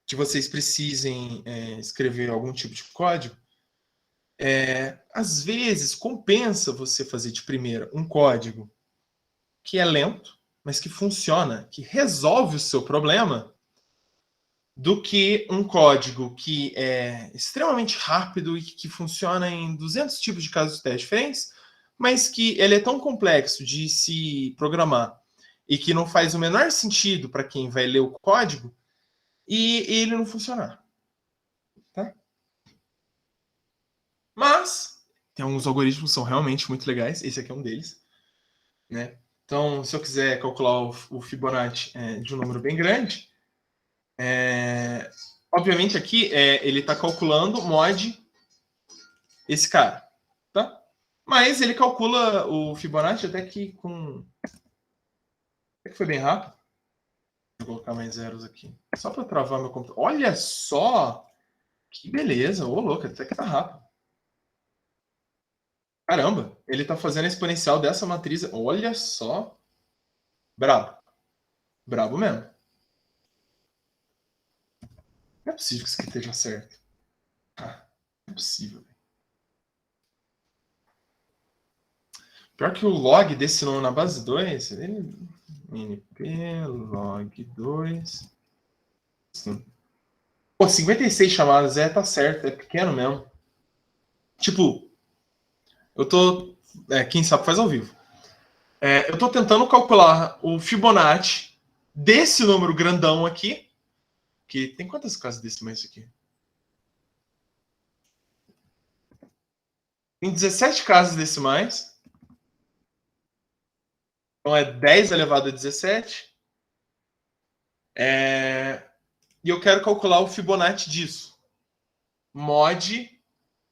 que vocês precisem escrever algum tipo de código, às vezes compensa você fazer de primeira um código que é lento, mas que funciona, que resolve o seu problema, do que um código que é extremamente rápido e que funciona em 200 tipos de casos de teste diferentes, mas que ele é tão complexo de se programar e que não faz o menor sentido para quem vai ler o código e ele não funcionar. Tá? Mas tem alguns algoritmos que são realmente muito legais. Esse aqui é um deles. Né? Então, se eu quiser calcular o Fibonacci de um número bem grande, obviamente aqui ele está calculando mod esse cara. Tá? Mas ele calcula o Fibonacci até que foi bem rápido. Vou colocar mais zeros aqui. Só para travar meu computador. Olha só! Que beleza! Ô, louco, até que tá rápido. Caramba! Ele tá fazendo a exponencial dessa matriz. Olha só! Brabo. Brabo mesmo. Não é possível que isso aqui esteja certo. Não é possível. Pior que o log desse nome na base 2, ele... np log 2... Pô, 56 chamadas, tá certo, é pequeno mesmo. Tipo, eu tô... quem sabe faz ao vivo. Eu tô tentando calcular o Fibonacci desse número grandão aqui, que tem quantas casas decimais aqui? Tem 17 casas decimais. Então é 10 elevado a 17. E eu quero calcular o Fibonacci disso. mod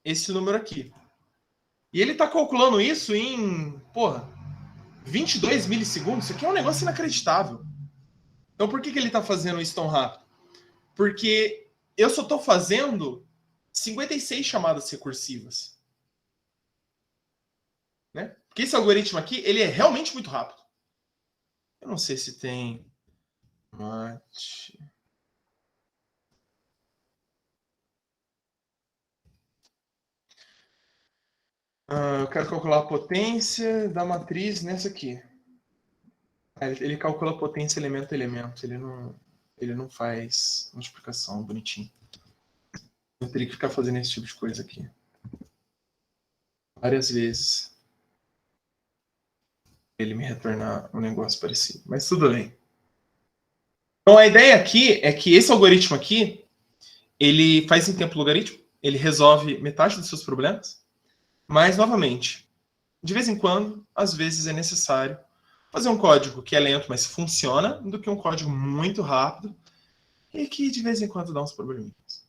esse número aqui. E ele está calculando isso em, 22 milissegundos. Isso aqui é um negócio inacreditável. Então, por que ele está fazendo isso tão rápido? Porque eu só estou fazendo 56 chamadas recursivas. Né? Porque esse algoritmo aqui, ele é realmente muito rápido. Eu não sei se tem... eu quero calcular a potência da matriz nessa aqui. Ele calcula a potência elemento a elemento. Ele não faz multiplicação bonitinho. Eu teria que ficar fazendo esse tipo de coisa aqui. Várias vezes. Ele me retornar um negócio parecido. Mas tudo bem. Então a ideia aqui é que esse algoritmo aqui, ele faz em tempo logaritmo, ele resolve metade dos seus problemas, mas, novamente, de vez em quando, às vezes é necessário fazer um código que é lento, mas funciona, do que um código muito rápido e que de vez em quando dá uns probleminhas.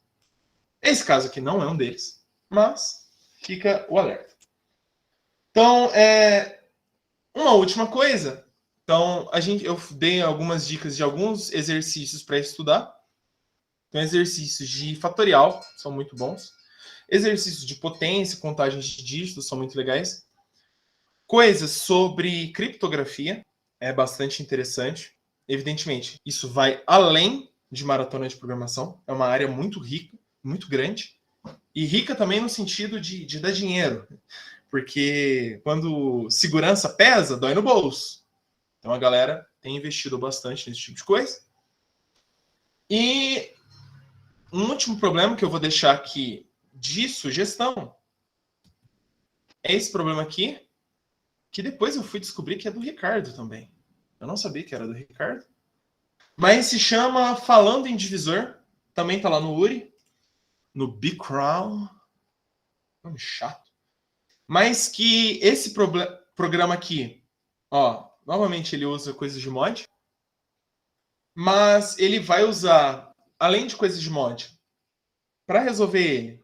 Esse caso aqui não é um deles, mas fica o alerta. Então, uma última coisa. Então, eu dei algumas dicas de alguns exercícios para estudar. Então, exercícios de fatorial são muito bons. Exercícios de potência, contagem de dígitos são muito legais. Coisas sobre criptografia é bastante interessante. Evidentemente, isso vai além de maratona de programação. É uma área muito rica, muito grande. E rica também no sentido de dar dinheiro. Porque quando segurança pesa, dói no bolso. Então a galera tem investido bastante nesse tipo de coisa. E um último problema que eu vou deixar aqui de sugestão é esse problema aqui, que depois eu fui descobrir que é do Ricardo também. Eu não sabia que era do Ricardo. Mas se chama Falando em Divisor. Também tá lá no URI. No Bcrown. Nome chato. Mas que esse programa aqui, novamente ele usa coisas de mod. Mas ele vai usar, além de coisas de mod, para resolver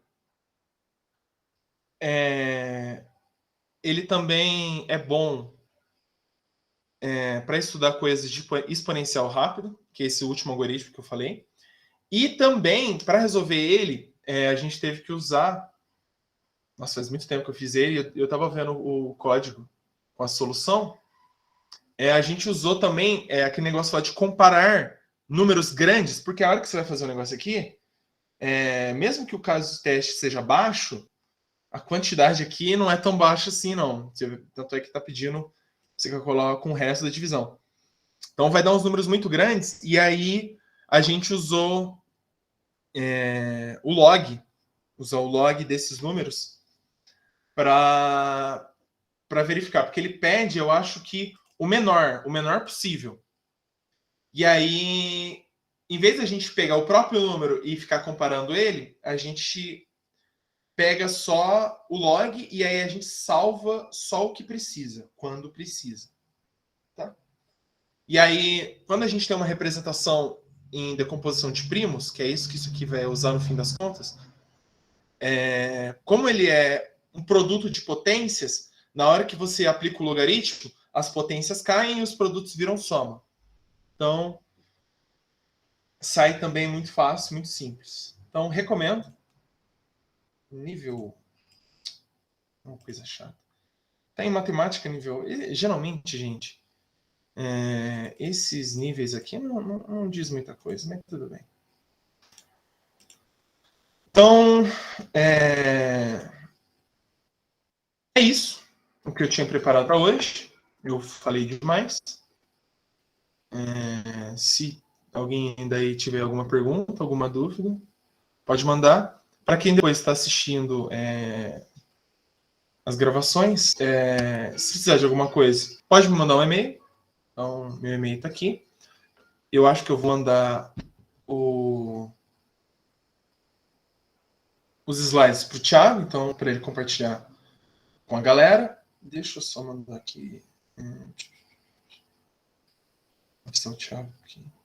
ele também é bom para estudar coisas de exponencial rápido, que é esse último algoritmo que eu falei. E também, para resolver ele, a gente teve que usar... Nossa, faz muito tempo que eu fiz ele, eu estava vendo o código com a solução. A gente usou também aquele negócio lá de comparar números grandes, porque a hora que você vai fazer um negócio aqui, mesmo que o caso do teste seja baixo, a quantidade aqui não é tão baixa assim, não. Tanto é que está pedindo você calcular com o resto da divisão. Então vai dar uns números muito grandes, e aí a gente usou o log, usar o log desses números para verificar, porque ele pede, eu acho que o menor possível. E aí, em vez de a gente pegar o próprio número e ficar comparando ele, a gente pega só o log e aí a gente salva só o que precisa, quando precisa. Tá? E aí, quando a gente tem uma representação em decomposição de primos, que é isso que isso aqui vai usar no fim das contas, como ele é um produto de potências, na hora que você aplica o logaritmo, as potências caem e os produtos viram soma. Então, sai também muito fácil, muito simples. Então, recomendo. Nível... Uma coisa chata. Tá em matemática nível... Geralmente, gente, esses níveis aqui não diz muita coisa, mas tudo bem. Então, é isso o que eu tinha preparado para hoje. Eu falei demais. Se alguém ainda aí tiver alguma pergunta, alguma dúvida, pode mandar. Para quem depois está assistindo as gravações, se precisar de alguma coisa, pode me mandar um e-mail. Então, meu e-mail está aqui. Eu acho que eu vou mandar os slides para o Thiago, então, para ele compartilhar com a galera. Deixa eu só mandar aqui. Onde está o Thiago aqui? Vou. 。 . 。 . 。 . 。 . 。 . 。 . 。 . 。 . 。 . 。 . 。 . 。 . 。 . 。 。 . 。 。 . 。 。 . 。 . 。 . 。 . 。 . 。 . 。 . 。 . 。 . 。 . 。 .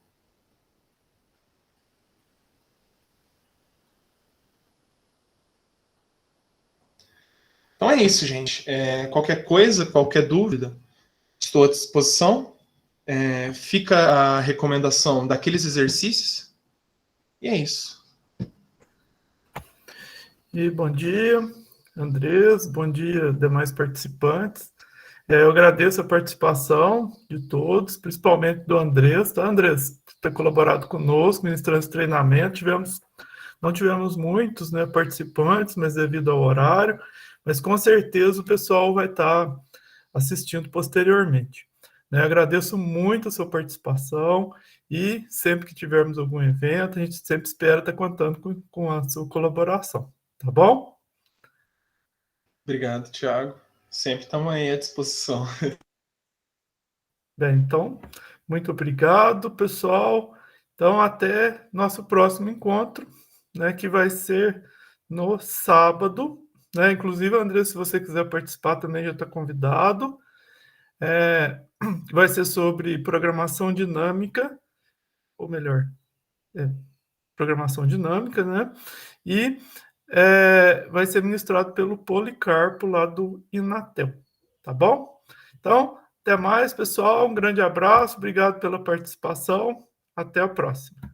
Então, é isso, gente. Qualquer coisa, qualquer dúvida, estou à disposição. Fica a recomendação daqueles exercícios. E é isso. E bom dia, Andrés, bom dia, demais participantes. Eu agradeço a participação de todos, principalmente do Andrés, tá, Andrés? Por ter colaborado conosco, ministrando esse treinamento. Não tivemos muitos, né, participantes, mas devido ao horário, mas com certeza o pessoal vai estar assistindo posteriormente. Né, agradeço muito a sua participação e sempre que tivermos algum evento, a gente sempre espera estar contando com a sua colaboração, tá bom? Obrigado, Thiago. Sempre estamos aí à disposição. Bem, então, muito obrigado, pessoal. Então, até nosso próximo encontro, né, que vai ser no sábado, né? Inclusive, André, se você quiser participar também já está convidado. Vai ser sobre programação dinâmica, ou melhor, programação dinâmica, né? E vai ser ministrado pelo Policarpo lá do Inatel, tá bom? Então, até mais, pessoal. Um grande abraço, obrigado pela participação. Até a próxima.